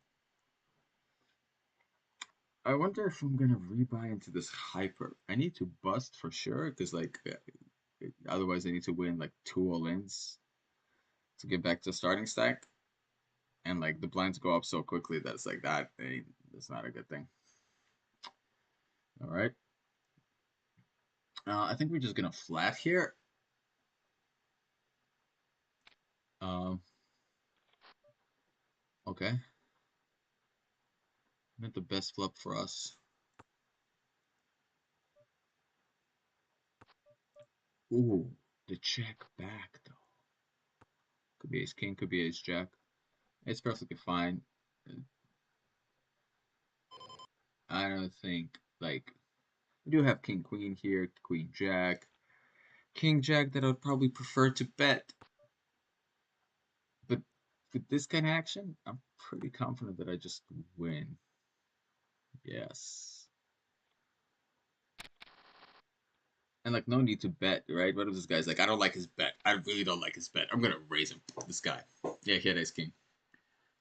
I wonder if I'm gonna rebuy into this hyper. I need to bust for sure, because like otherwise I need to win like 2 all-ins to get back to starting stack, and like the blinds go up so quickly that it's like that. That's not a good thing. All right. I think we're just gonna flat here. Um, okay. Not the best flop for us. Ooh, the check back though. Could be ace king, could be ace jack. It's perfectly fine. I don't think like we do have king queen here, queen jack, king jack that I'd probably prefer to bet. But with this kind of action, I'm pretty confident that I just win. Yes. And like no need to bet, right? What if this guy's like, I don't like his bet. I really don't like his bet. I'm gonna raise him. This guy. Yeah, he had ace king.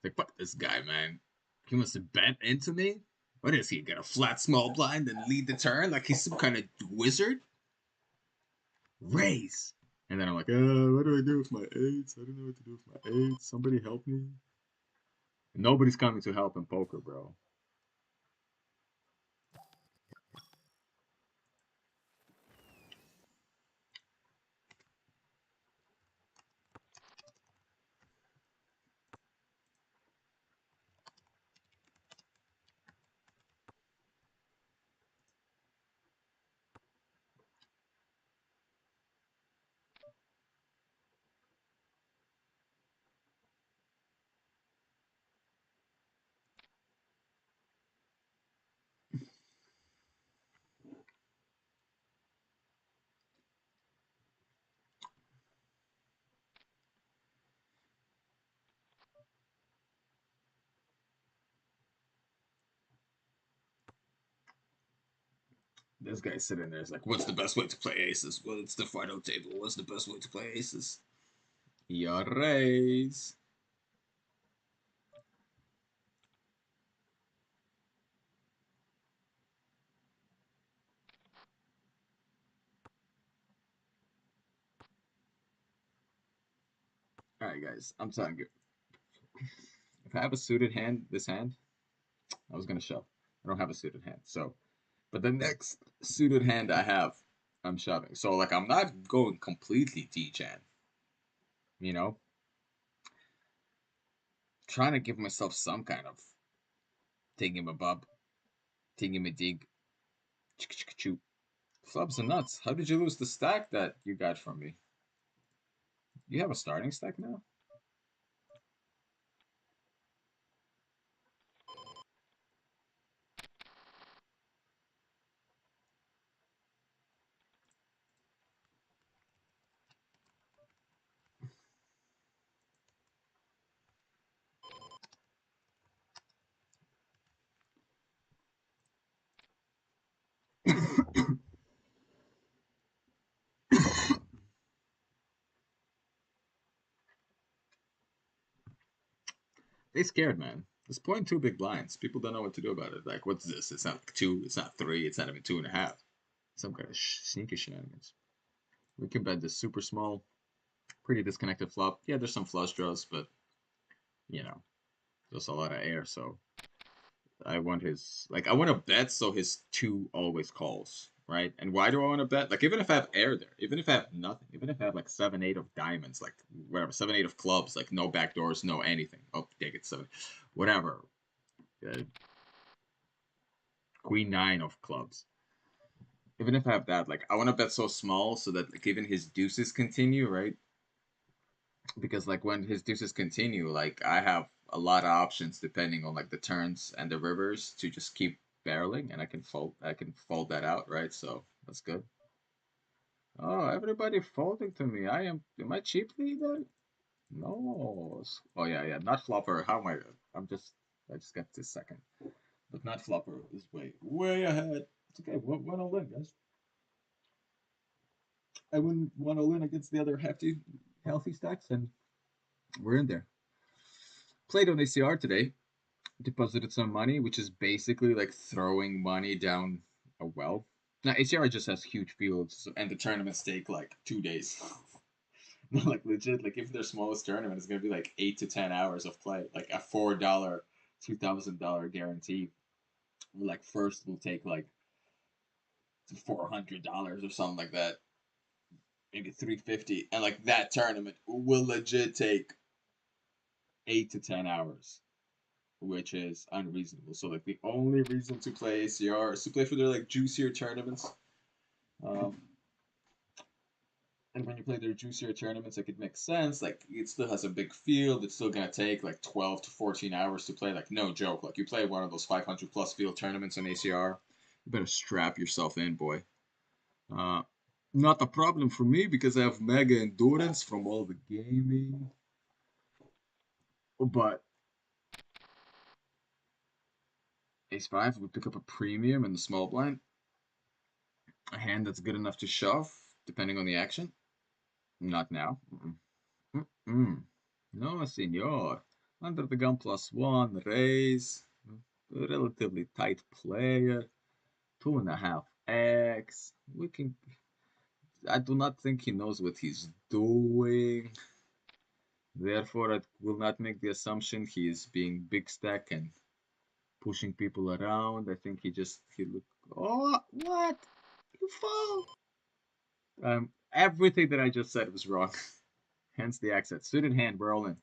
Like, fuck this guy, man. He wants to bet into me? What is he? Got a flat small blind and lead the turn? Like he's some kind of wizard? Raise! And then I'm like, what do I do with my eights? I don't know what to do with my eights. Somebody help me. Nobody's coming to help in poker, bro. This guy's sitting there. It's like, what's the best way to play aces? What's the final table? What's the best way to play aces? You raise. All right, guys. I'm telling you, if I have a suited hand, this hand, I was gonna shove. I don't have a suited hand, so. But the next suited hand I have, I'm shoving. So like, I'm not going completely D-Chan. You know, trying to give myself some kind of thingy-ma-bob, thingy-ma-dig, choo. Flubs and nuts. How did you lose the stack that you got from me? You have a starting stack now? They scared, man. It's playing two big blinds. People don't know what to do about it. Like, what's this? It's not like two. It's not three. It's not even two and a half. Some kind of sneaky shenanigans. We can bet this super small, pretty disconnected flop. Yeah, there's some flush draws, but you know, there's a lot of air. So I want his I want to bet so his two always calls, right? And why do I want to bet? Like even if I have air there, even if I have nothing, even if I have like 7-8 of diamonds, like whatever, 7-8 of clubs, like no backdoors, no anything. Oh, take it 7, whatever. Uh, Queen 9 of clubs. Even if I have that, like I want to bet so small so that like even his deuces continue, right? Because like when his deuces continue, like I have a lot of options depending on like the turns and the rivers to just keep barreling, and I can fold that out, right? So that's good. Oh, everybody folding to me. Am I cheaply then? No. Oh yeah, yeah. Not flopper. How am I? I'm just I just got this second. But not flopper is way ahead. It's okay. One all in, guys. I win one all in against the other hefty healthy stacks, and we're in there. Played on ACR today. Deposited some money, which is basically like throwing money down a well. Now ACR just has huge fields, and the tournaments take like 2 days. Like legit, like if their smallest tournament is gonna be like 8 to 10 hours of play, like a $4, $2,000 guarantee. Like first will take like $400 or something like that, maybe 350, and like that tournament will legit take 8 to 10 hours, which is unreasonable. So like the only reason to play ACR is to play for their like juicier tournaments. Um, and when you play their juicier tournaments, like it makes sense. Like it still has a big field. It's still gonna take like 12 to 14 hours to play. Like no joke. Like you play one of those 500 plus field tournaments on ACR, you better strap yourself in, boy. Uh, Not a problem for me because I have mega endurance from all the gaming. But Ace 5 would pick up a premium in the small blind, a hand that's good enough to shove, depending on the action. Not now. Mm-mm. No, senor. Under the gun +1, raise. Relatively tight player. 2.5x. We can. I do not think he knows what he's doing. Therefore, I will not make the assumption he is being big stack and pushing people around. I think he looked. Oh, what? You fall. Everything that I just said was wrong. Hence the accent. Suited hand, we're all in.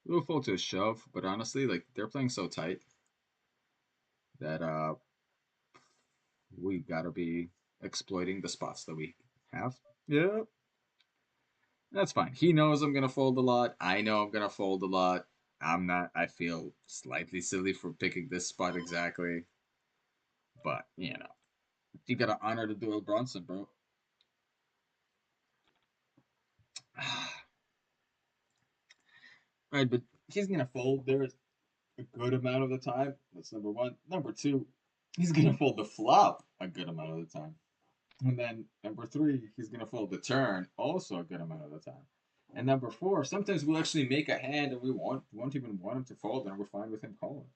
A little full to a shove, but honestly, like they're playing so tight that we gotta be exploiting the spots that we have. Yeah, that's fine. He knows I'm gonna fold a lot. I know I'm gonna fold a lot. I'm not. I feel slightly silly for picking this spot exactly, but you gotta honor the Doyle Bronson, bro. Right, but he's gonna fold there a good amount of the time. That's number one. Number two, he's gonna fold the flop a good amount of the time. And then number three, he's gonna fold the turn, also a good amount of the time. And number four, sometimes we'll actually make a hand and we won't even want him to fold, and we're fine with him calling.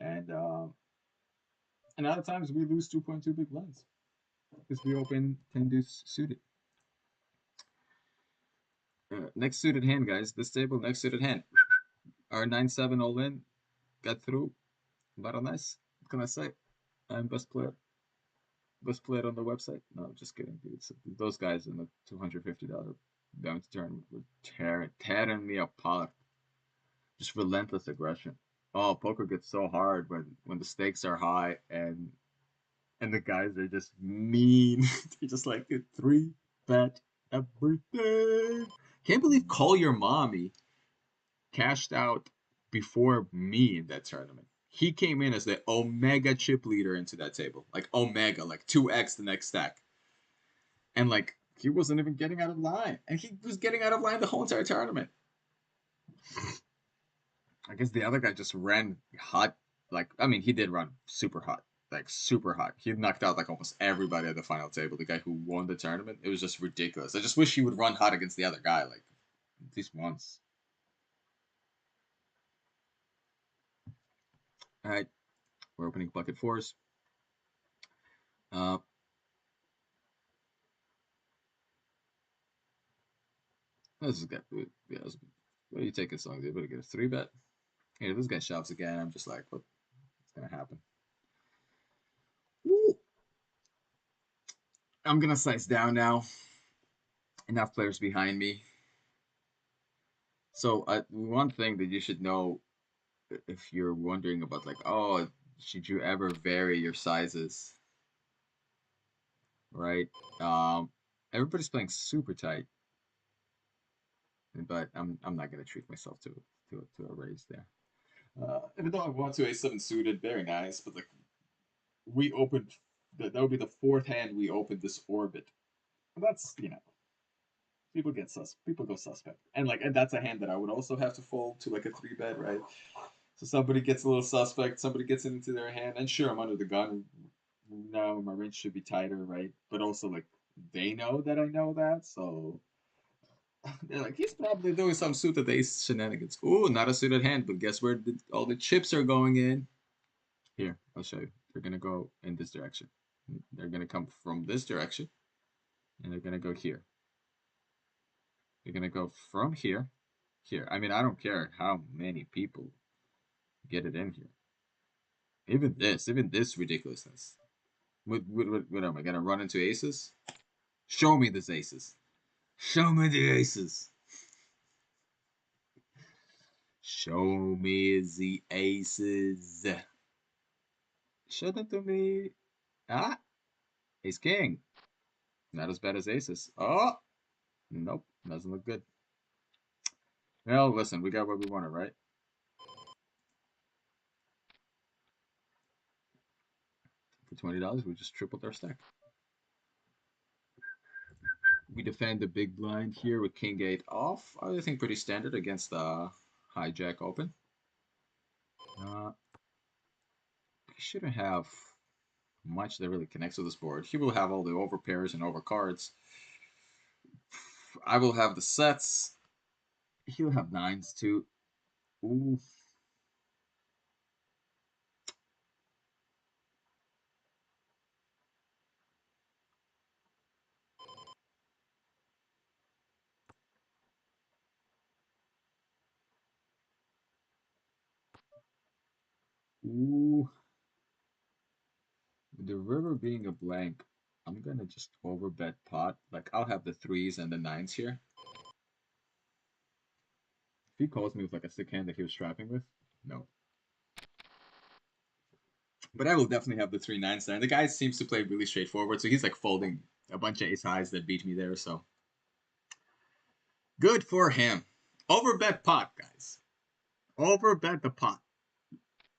And other times we lose 2.2 big blinds because we open 10 deuce suited. Next suited hand, guys. This table, next suited hand. Our 9-7 all in got through. Battle nice. What can I say? I'm best player on the website. No, I'm just kidding, dude. So those guys in the $250 bounty tournament were tearing me apart. Just relentless aggression. Oh, poker gets so hard when the stakes are high and the guys are just mean. They just like it 3-bet everything. Can't believe Call Your Mommy cashed out before me in that tournament. He came in as the Omega chip leader into that table. Like Omega, like 2x the next stack. And like he wasn't even getting out of line. And he was getting out of line the whole entire tournament. I guess the other guy just ran hot. Like, I mean, he did run super hot. Like super hot. He knocked out like almost everybody at the final table. The guy who won the tournament. It was just ridiculous. I just wish he would run hot against the other guy, like at least once. All right, we're opening bucket fours. Uh, this is good. Yeah, what are you taking songs? You better get a 3-bet. Hey, if this guy shoves again, I'm just like, what's gonna happen? Woo. I'm gonna size down now. Enough players behind me. So one thing that you should know if you're wondering about like, oh, should you ever vary your sizes, right? Um, Everybody's playing super tight, but I'm not gonna treat myself to a raise there. Even though I want to a 7 suited, very nice, but like we opened that would be the fourth hand we opened this orbit. And that's people go suspect, and that's a hand that I would also have to fold to like a 3-bet, right? So somebody gets a little suspect, somebody gets it into their hand, and sure, I'm under the gun. No, my range should be tighter, right? But also like they know that I know that, so they're like, he's probably doing some suited ace shenanigans. Ooh, not a suited hand, but guess where all the chips are going in? Here, I'll show you. They're gonna go in this direction. They're gonna come from this direction, and they're gonna go here. They're gonna go from here, here. I mean, I don't care how many people get it in here. Even this ridiculousness. What am I gonna run into aces? Show me these aces. Show me the aces. Show me the aces. Show them to me. Ah, ace king. Not as bad as aces. Oh, nope, doesn't look good. Well, listen, we got what we wanted, right? For $20, we just tripled our stack. We defend the big blind here with king eight off. I think pretty standard against the hijack open. He shouldn't have much that really connects with this board. He will have all the over pairs and over cards. I will have the sets. He'll have nines too. Ooh. Ooh. The river being a blank, I'm gonna just overbet pot. Like I'll have the threes and the nines here. If he calls me with like a sick hand that he was strapping with, no. But I will definitely have the 3 9s there. And the guy seems to play really straightforward, so he's like folding a bunch of ace highs that beat me there. So good for him. Overbet pot, guys. Overbet the pot.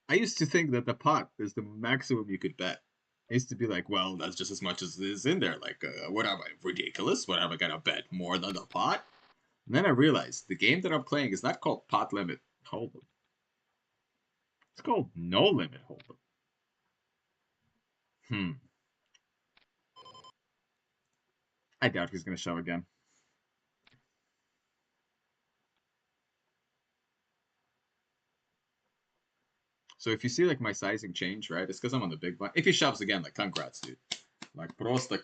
I used to think that the pot is the maximum you could bet. I used to be like, well, that's just as much as is in there. Like, what am I, ridiculous? What am I gonna bet more than the pot? And then I realized the game that I'm playing is not called pot limit hold'em. It's called no limit hold'em. Hmm. I doubt he's gonna shove again. So if you see like my sizing change, right, it's because I'm on the big blind. If he shoves again, like congrats, dude. Like prosta,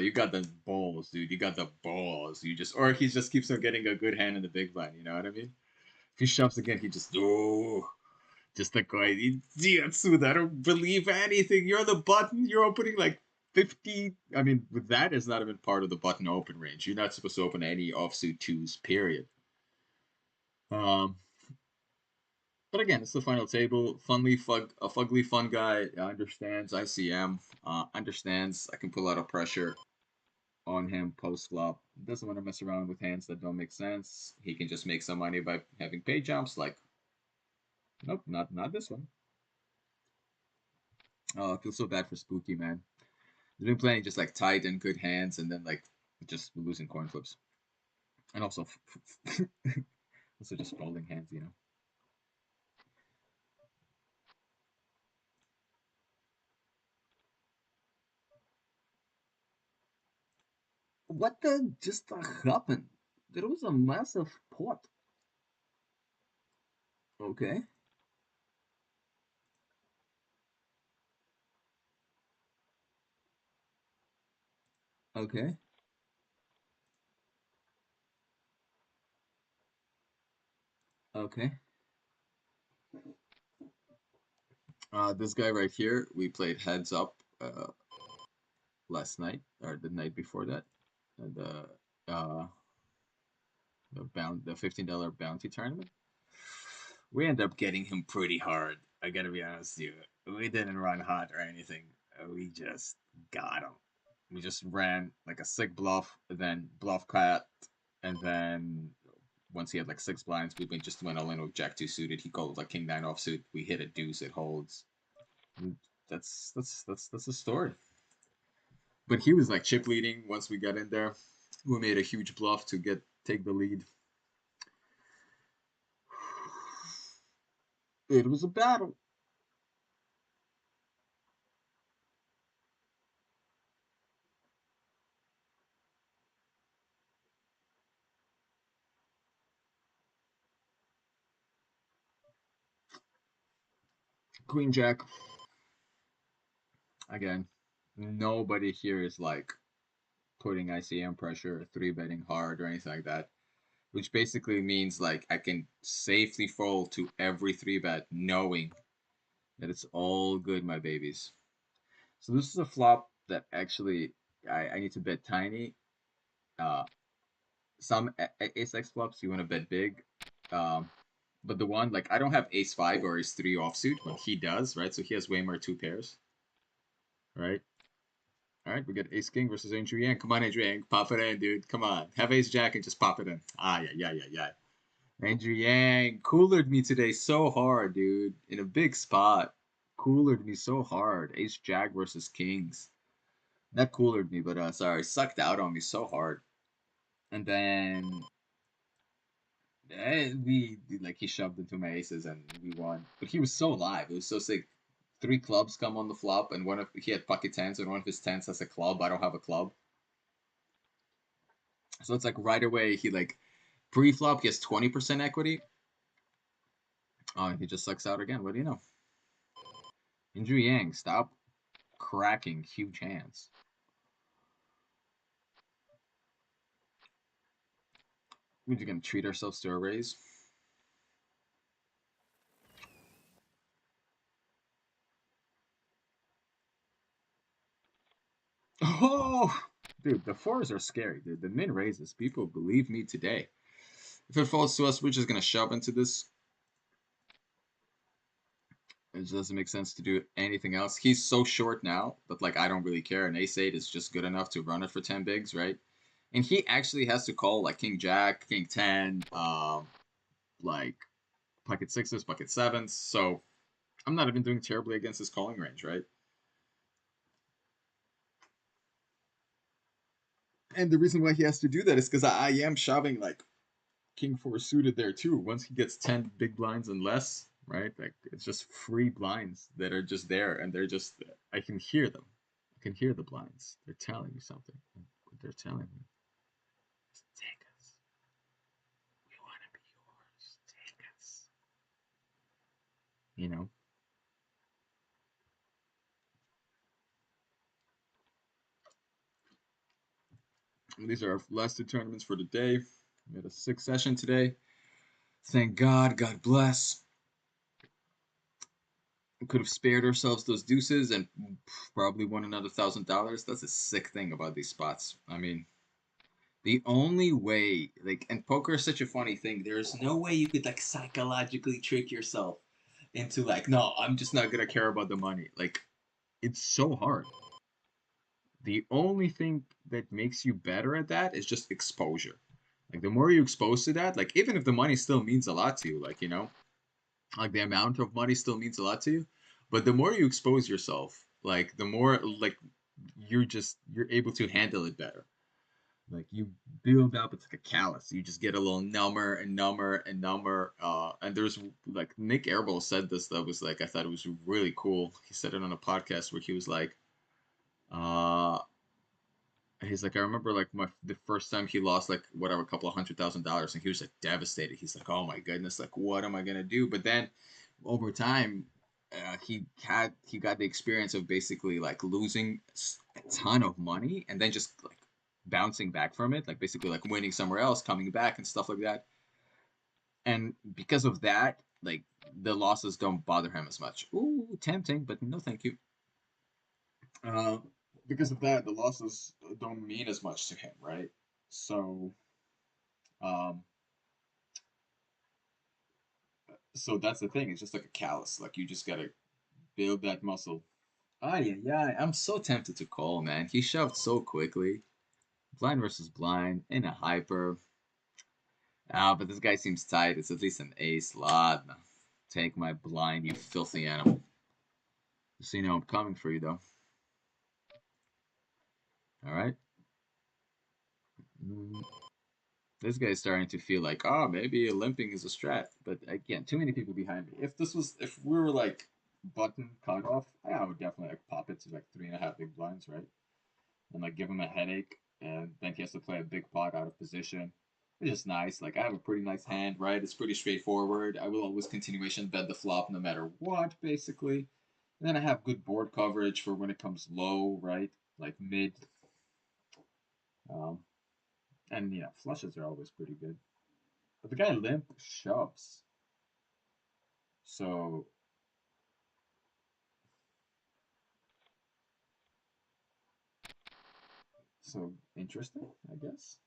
you got the balls, dude. You got the balls. You just, or he just keeps on getting a good hand in the big blind. You know what I mean? If he shoves again, he just just the guy. Dude, I don't believe anything. You're the button. You're opening like 50. I mean, with that is not even part of the button open range. You're not supposed to open any offsuit twos. Period. Um, but again, it's the final table. A fugly fun guy understands ICM. Understands I can pull out a pressure on him post flop. Doesn't want to mess around with hands that don't make sense. He can just make some money by having pay jumps. Like, nope, not this one. Oh, I feel so bad for Spooky, man. He's been playing just like tight and good hands, and then like just losing coin flips, and also also just folding hands. You know. What the just happened? There was a massive pot. Okay. Okay. Okay. This guy right here, we played heads up last night or the night before that. Uh, the $15 bounty tournament. We ended up getting him pretty hard. I gotta be honest with you. We didn't run hot or anything. We just got him. We just ran like a sick bluff, then bluff cat, and then once he had like six blinds, just went all in with Jack two suited. He called like King nine offsuit. We hit a deuce, it holds. That's the story. But he was like chip leading once we got in there. We made a huge bluff to get take the lead. It was a battle. Queen Jack again. Nobody here is like putting ICM pressure, three betting hard, or anything like that. Which basically means like I can safely fold to every three bet, knowing that it's all good, my babies. So this is a flop that actually I need to bet tiny. Uh, some ace X flops you want to bet big. Um, but the one like I don't have ace five or ace three offsuit, but he does, right? So he has way more two pairs, right? All right, we got ace king versus Andrew Yang. Come on, Andrew Yang, pop it in, dude. Come on, have ace jack and just pop it in. Ah, yeah. Andrew Yang coolered me today so hard, dude. In a big spot, coolered me so hard. Ace jack versus kings. Not coolered me, but sorry, sucked out on me so hard. And then we like he shoved into my aces and we won. But he was so live. It was so sick. Three clubs come on the flop, and one of he had pocket tens, and one of his tens has a club. I don't have a club, so it's like right away he like pre-flop he has 20% equity. Oh, he just sucks out again. What do you know? Andrew Yang, stop cracking huge hands. We're just gonna treat ourselves to a raise. Oh, dude, the fours are scary, dude. The min raises. People believe me today. If it falls to us, we're just gonna shove into this. It just doesn't make sense to do anything else. He's so short now that like I don't really care. An ace eight is just good enough to run it for 10 bigs, right? And he actually has to call like king jack, king 10, like pocket sixes, pocket sevens. So I'm not even doing terribly against his calling range, right? And the reason why he has to do that is because I am shoving like king four suited there too. Once he gets 10 big blinds and less, right? Like it's just free blinds that are just there and they're just I can hear them. I can hear the blinds. They're telling you something. They're telling me, take us. We want to be yours. Take us. You know, these are our last two tournaments for the day. We had a six session today. Thank God. God bless. We could have spared ourselves those deuces and probably won another $1,000. That's a sick thing about these spots. I mean, the only way, like, and poker is such a funny thing. There's no way you could like psychologically trick yourself into like, no, I'm just not gonna care about the money. Like, it's so hard. The only thing that makes you better at that is just exposure. Like, the more you expose to that, like, even if the money still means a lot to you, like, like the amount of money still means a lot to you, but the more you expose yourself, like, the more, like, you're able to handle it better. Like you build up, it's like a callus. You just get a little number and number and number. And there's like Nick Airball said this that was like I thought it was really cool. He said it on a podcast where he was like, uh, he's like I remember like the first time he lost like whatever a couple of $100,000 and he was like devastated. He's like, oh my goodness, like what am I gonna do? But then over time, he got the experience of basically like losing a ton of money and then just like bouncing back from it, like basically like winning somewhere else, coming back and stuff like that. And because of that, like the losses don't bother him as much. Ooh, tempting, but no, thank you. Uh, because of that, the losses don't mean as much to him, right? So, um, so that's the thing. It's just like a callus. Like you just gotta build that muscle. Ah, yeah, yeah. I'm so tempted to call, man. He shoved so quickly. Blind versus blind in a hyper. Ah, but this guy seems tight. It's at least an ace lot. Take my blind, you filthy animal. Just so you know, I'm coming for you, though. All right. Mm, this guy's starting to feel like, oh, maybe limping is a strat. But again, too many people behind me. If we were like button cut off, I would definitely like pop it to like 3.5 big blinds, right? And like give him a headache, and then he has to play a big pot out of position. It's just nice. Like I have a pretty nice hand, right? It's pretty straightforward. I will always continuation bet the flop no matter what, basically. And then I have good board coverage for when it comes low, right? Like mid. Um, and flushes are always pretty good. But the guy limp shoves. So so interesting, I guess.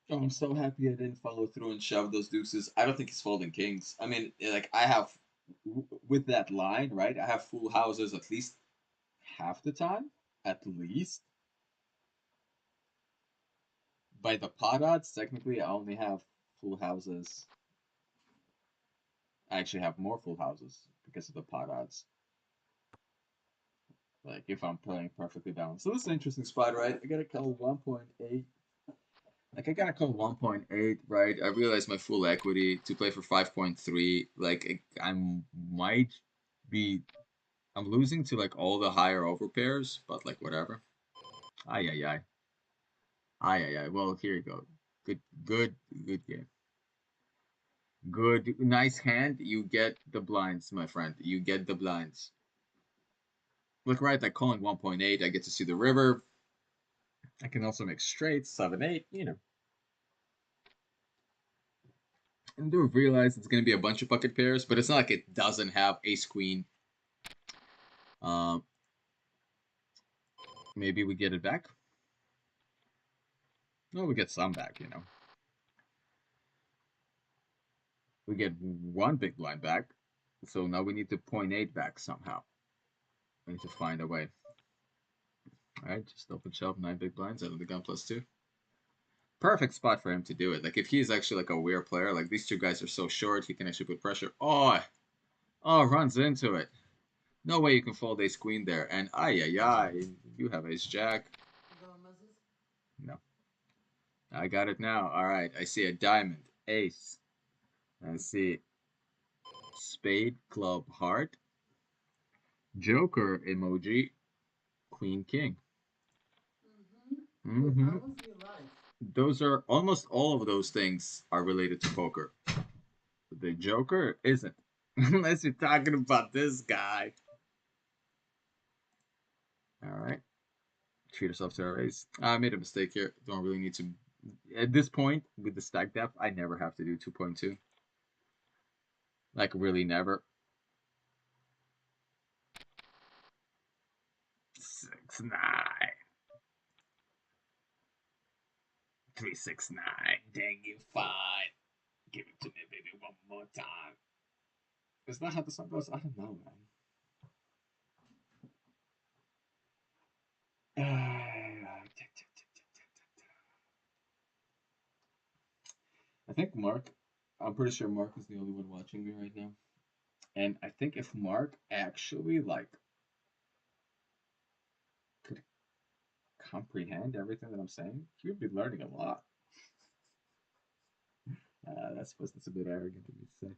Oh, I'm so happy I didn't follow through and shove those deuces. I don't think he's folding kings. I mean, like I have with that line, right? I have full houses at least half the time, at least. By the pot odds, technically, I only have full houses. I actually have more full houses because of the pot odds. Like if I'm playing perfectly balanced. So this is an interesting spot, right? I gotta call 1.8. Like I gotta call 1.8, right? I realize my full equity to play for 5.3. Like I might be, I'm losing to like all the higher over pairs, but like whatever. Ay ay ay. Ay ay ay. Well, here you go. Good, good, good game. Good, nice hand. You get the blinds, my friend. You get the blinds. Look right, like calling 1.8. I get to see the river. I can also make straight 7-8. And do realize it's going to be a bunch of bucket pairs, but it's not like it doesn't have ace queen. Um, maybe we get it back. No, we get some back. We get one big blind back. So now we need to 0.8 back somehow. We need to find a way. All right, just open shelf, 9 big blinds out of the gun +2. Perfect spot for him to do it. Like if he's actually like a weird player, like these two guys are so short, he can actually put pressure. Oh, runs into it. No way you can fold ace queen there. And ay ay ay, you have ace jack. No, I got it now. All right, I see a diamond, ace. I see spade, club, heart, joker emoji, queen, king. Mm-hmm. Those are almost all of those things are related to poker. The joker isn't, unless you're talking about this guy. All right, treat yourself to a raise. I made a mistake here. Don't really need to. At this point, with the stack depth, I never have to do 2.2. Like, really never. 6-9. 3-6-9. Dang you, fine. Give it to me, baby, one more time. Is that how the song goes? I don't know, man. I think Mark, I'm pretty sure Mark is the only one watching me right now. And I think if Mark actually, like, could comprehend everything that I'm saying, he would be learning a lot. That's a bit arrogant of me to say.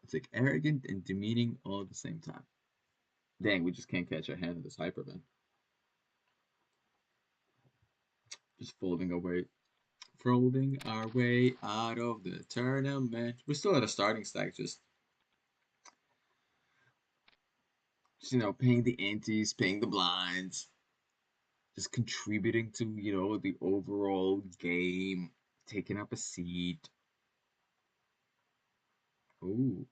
It's like arrogant and demeaning all at the same time. Dang, we just can't catch our hand in this hyper, man. Just folding our way out of the tournament. We're still at a starting stack, just paying the antes, paying the blinds, just contributing to the overall game, taking up a seat. Ooh,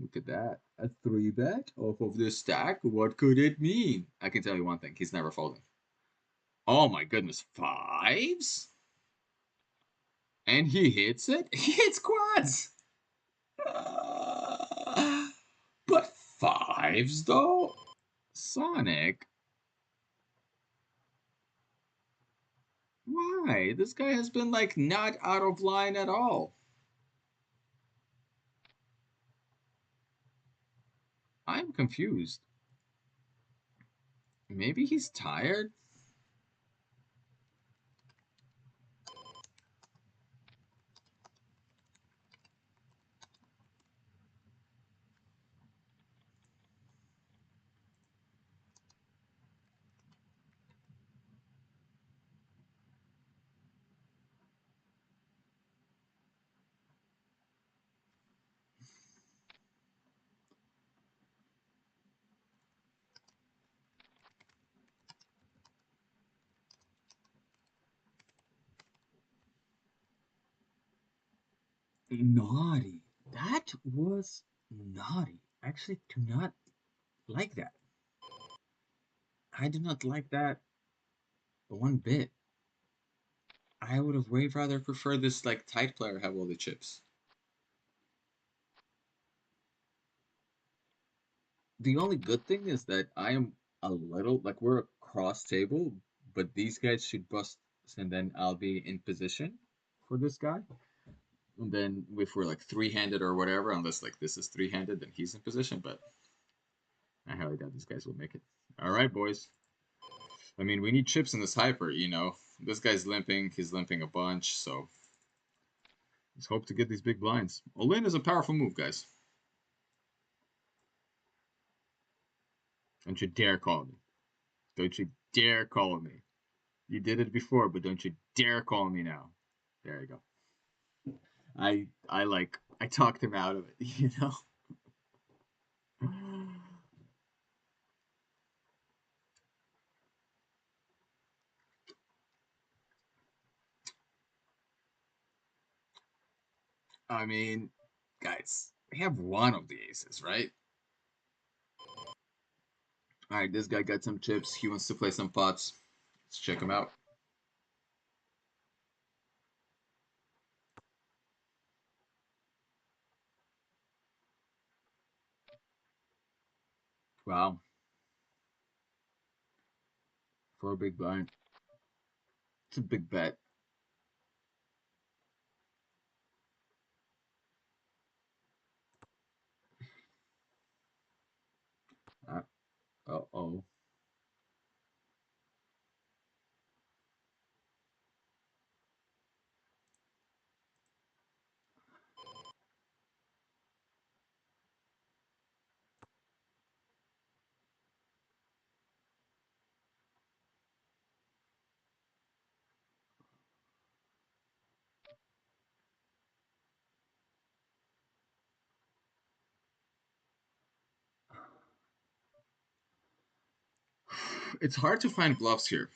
look at that. A 3-bet off of this stack. What could it mean? I can tell you one thing. He's never folding. Oh my goodness. Fives? And he hits it? He hits quads! But fives, though? Sonic? Why? This guy has been, like, not out of line at all. I'm confused. Maybe he's tired? Naughty. That was naughty. I actually do not like that. I do not like that one bit. I would have way rather preferred this like tight player have all the chips. The only good thing is that I am a little like we're across table, but these guys should bust, and then I'll be in position for this guy. And then if we're like three-handed or whatever, unless like this is three-handed, then he's in position. But I highly doubt these guys will make it. All right, boys. I mean, we need chips in this hyper. This guy's limping. He's limping a bunch, so let's hope to get these big blinds. All-in is a powerful move, guys. Don't you dare call me. Don't you dare call me. You did it before, but don't you dare call me now. There you go. I talked him out of it. I mean, guys, we have one of the aces, right? All right, this guy got some chips. He wants to play some pots. Let's check him out. Wow, for a big blind. It's a big bet. Uh-oh. It's hard to find bluffs here.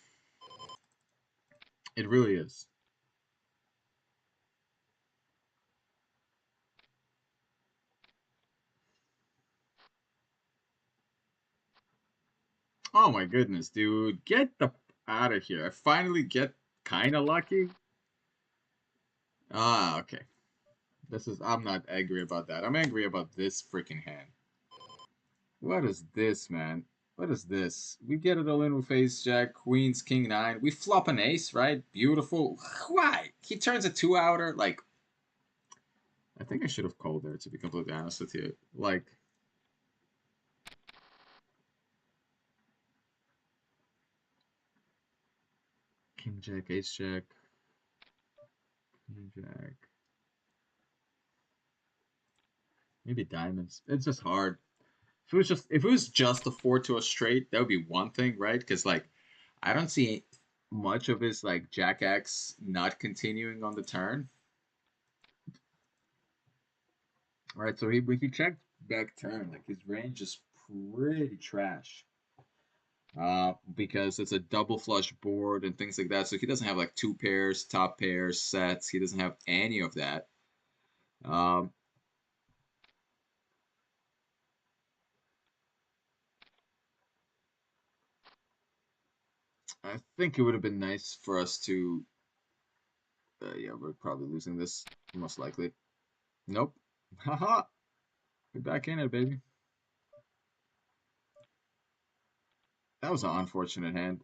It really is. Oh my goodness, dude. Get the out of here. I finally get kind of lucky. Ah, okay. I'm not angry about that. I'm angry about this freaking hand. What is this, man? What is this? We get it all in with ace jack, queens, king nine. We flop an ace, right? Beautiful. Why? He turns a two outer. Like, I think I should have called there, to be completely honest with you. Like, king jack, ace jack, queen jack. Maybe diamonds. It's just hard. If it was just a four to a straight, that would be one thing, right? Because like I don't see much of his like Jack X not continuing on the turn. All right, so he checked back turn, like his range is pretty trash. Because it's a double flush board and things like that. So he doesn't have like two pairs, top pairs, sets. He doesn't have any of that. Um, I think it would have been nice for us to. Yeah, we're probably losing this most likely. Nope. Haha. We're back in it, baby. That was an unfortunate hand.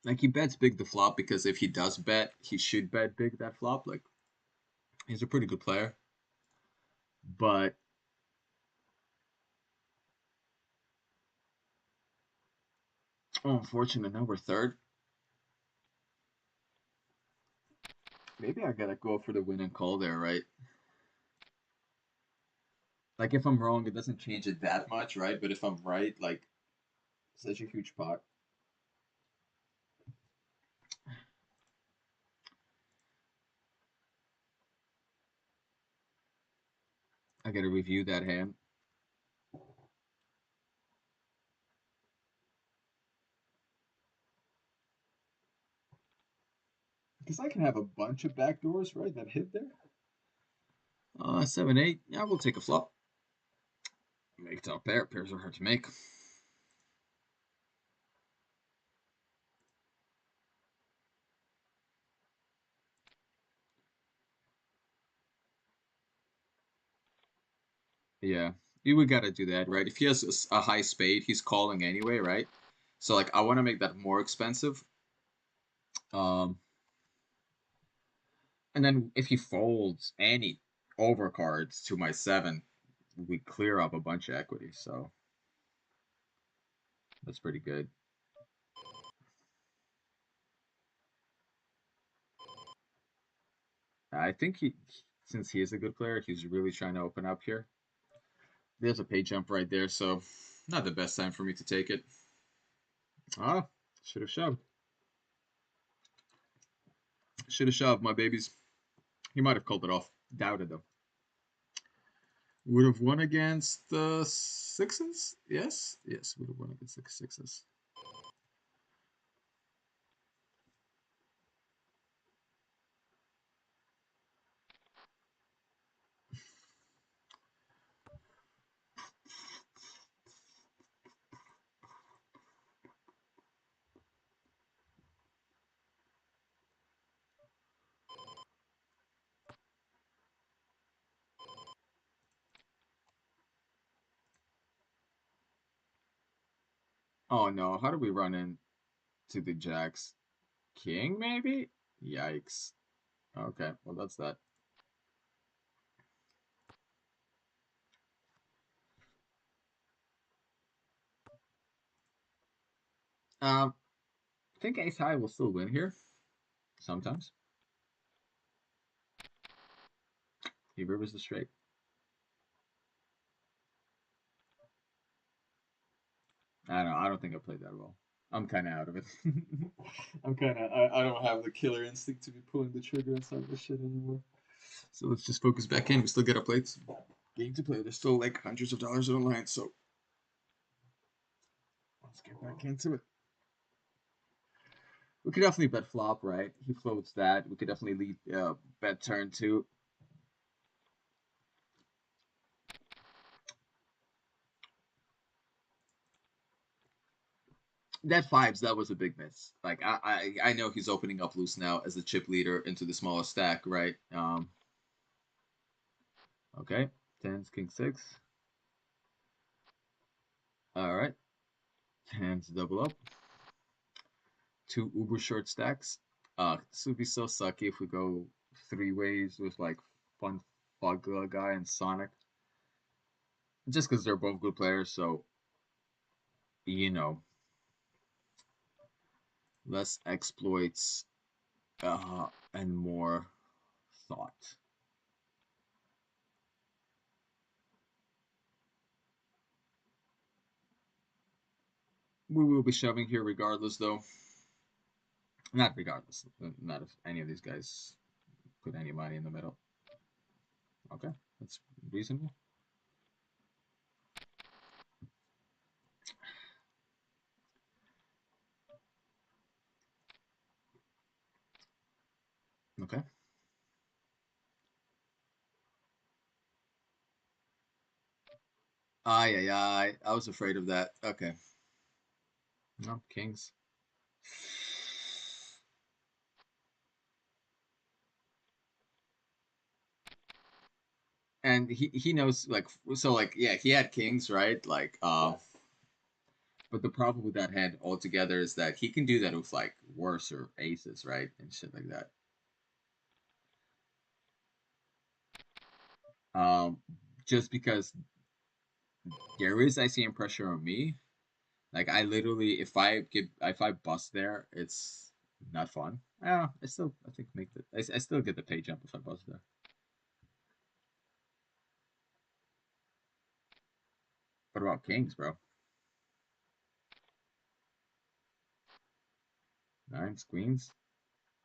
Like he bets big the flop because if he does bet, he should bet big that flop. Like he's a pretty good player, but oh, unfortunate. Now we're third. Maybe I gotta go for the win and call there, right? Like if I'm wrong, it doesn't change it that much, right? But if I'm right, like such a huge pot. I gotta review that hand because I can have a bunch of backdoors, right? That hit there. 7 8. Yeah, we'll take a flop. Make top pair. Pairs are hard to make. Yeah, you would gotta do that, right? If he has a high spade, he's calling anyway, right? So like, I want to make that more expensive. Um, and then if he folds any overcards to my seven, we clear up a bunch of equity. So that's pretty good. I think since he is a good player, he's really trying to open up here. There's a pay jump right there, so not the best time for me to take it. Ah, should have shoved. Should have shoved, my babies. He might have called it off. Doubted though. Would have won against the sixes? Yes, yes, would have won against the sixes. Oh no, how do we run into the jacks? King, maybe? Yikes. Okay, well, that's that. I think ace high will still win here sometimes. He rivers the straight. I don't know. I don't think I played that well. I'm kind of out of it. I'm kind of. I don't have the killer instinct to be pulling the trigger inside this shit anymore. So let's just focus back in. We still get a plate game to play. There's still like hundreds of dollars on the line. So let's get back into it. We could definitely bet flop, right? He floats that. We could definitely lead bet turn two. That fives, that was a big miss. Like I know he's opening up loose now as the chip leader into the smaller stack, right? Okay. Tens, king six. All right. Tens double up. Two uber short stacks. This would be so sucky if we go three ways with like Fun Fugla guy and Sonic. Just because they're both good players, so you know, less exploits and more thought. We will be shoving here regardless, though. Not regardless. Not if any of these guys put any money in the middle. Okay, that's reasonable. Okay. Ay, ay, ay. I was afraid of that. Okay. No, kings. And he knows, like, so, like, yeah, he had kings, right? Like, but the problem with that hand altogether is that he can do that with, like, worse or aces, right? And shit like that. Um, just because there is ICM pressure on me. Like I literally, if I bust there, it's not fun. Yeah, I still I think make the I still get the pay jump if I bust there. What about kings, bro? Nines, queens.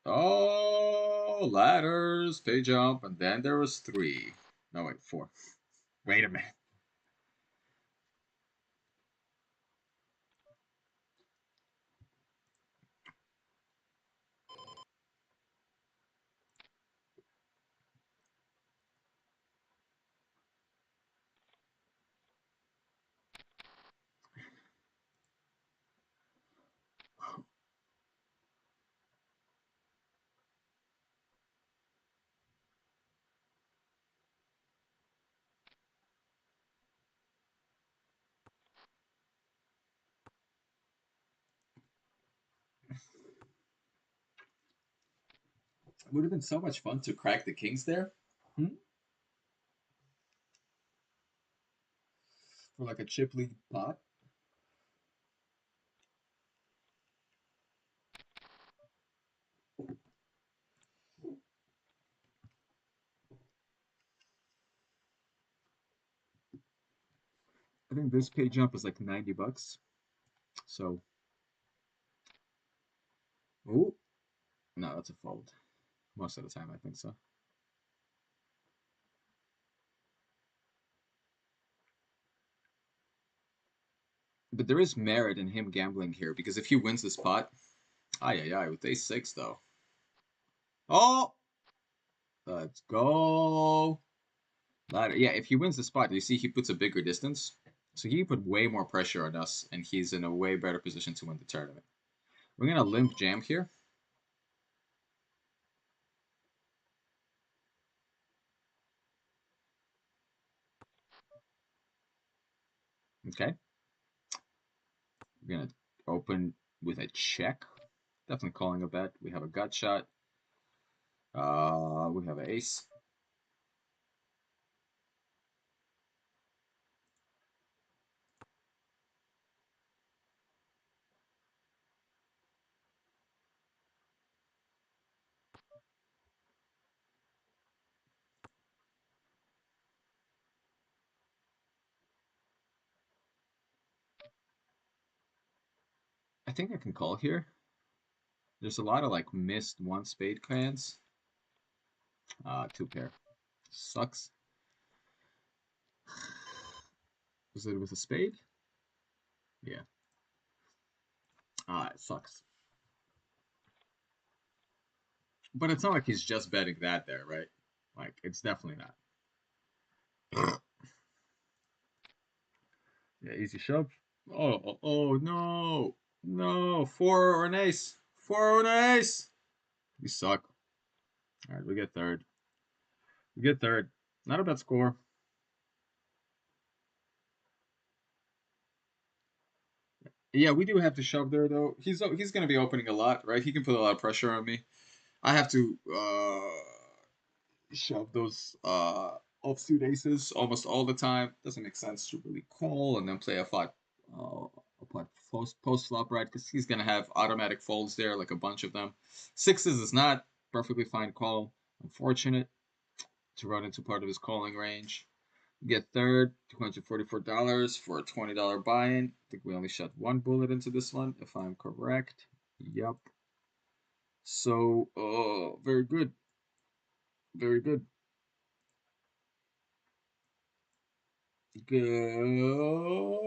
Oh, ladders, pay jump, and then there was three. No, wait, four. Wait a minute. It would have been so much fun to crack the kings there. Hmm? For like a chip league pot. I think this pay jump is like $90. So, oh no, that's a fold. Most of the time, I think so. But there is merit in him gambling here because if he wins this pot, ay ay ay, with ace six though. Oh, let's go. Ladder. Yeah, if he wins the spot, you see he puts a bigger distance. So he put way more pressure on us, and he's in a way better position to win the tournament. We're gonna limp jam here. Okay. We're gonna open with a check. Definitely calling a bet. We have a gut shot. We have an ace. I think I can call here. There's a lot of like missed one spade hands. Two pair. Sucks. Was it with a spade? Yeah. It sucks. But it's not like he's just betting that there, right? Like, it's definitely not. Yeah, easy shove. Oh, no. No. Four or an ace. Four or an ace. We suck. All right, we get third. We get third. Not a bad score. Yeah, we do have to shove there, though. He's going to be opening a lot, right? He can put a lot of pressure on me. I have to shove those offsuit aces almost all the time. Doesn't make sense to really call and then play a pot post flop, right? Because he's gonna have automatic folds there, like a bunch of them. Sixes is not perfectly fine call. Unfortunate to run into part of his calling range. Get third, $244 for a $20 buy-in. I think we only shot one bullet into this one, if I'm correct. Yep. So, very good. Very good. Go.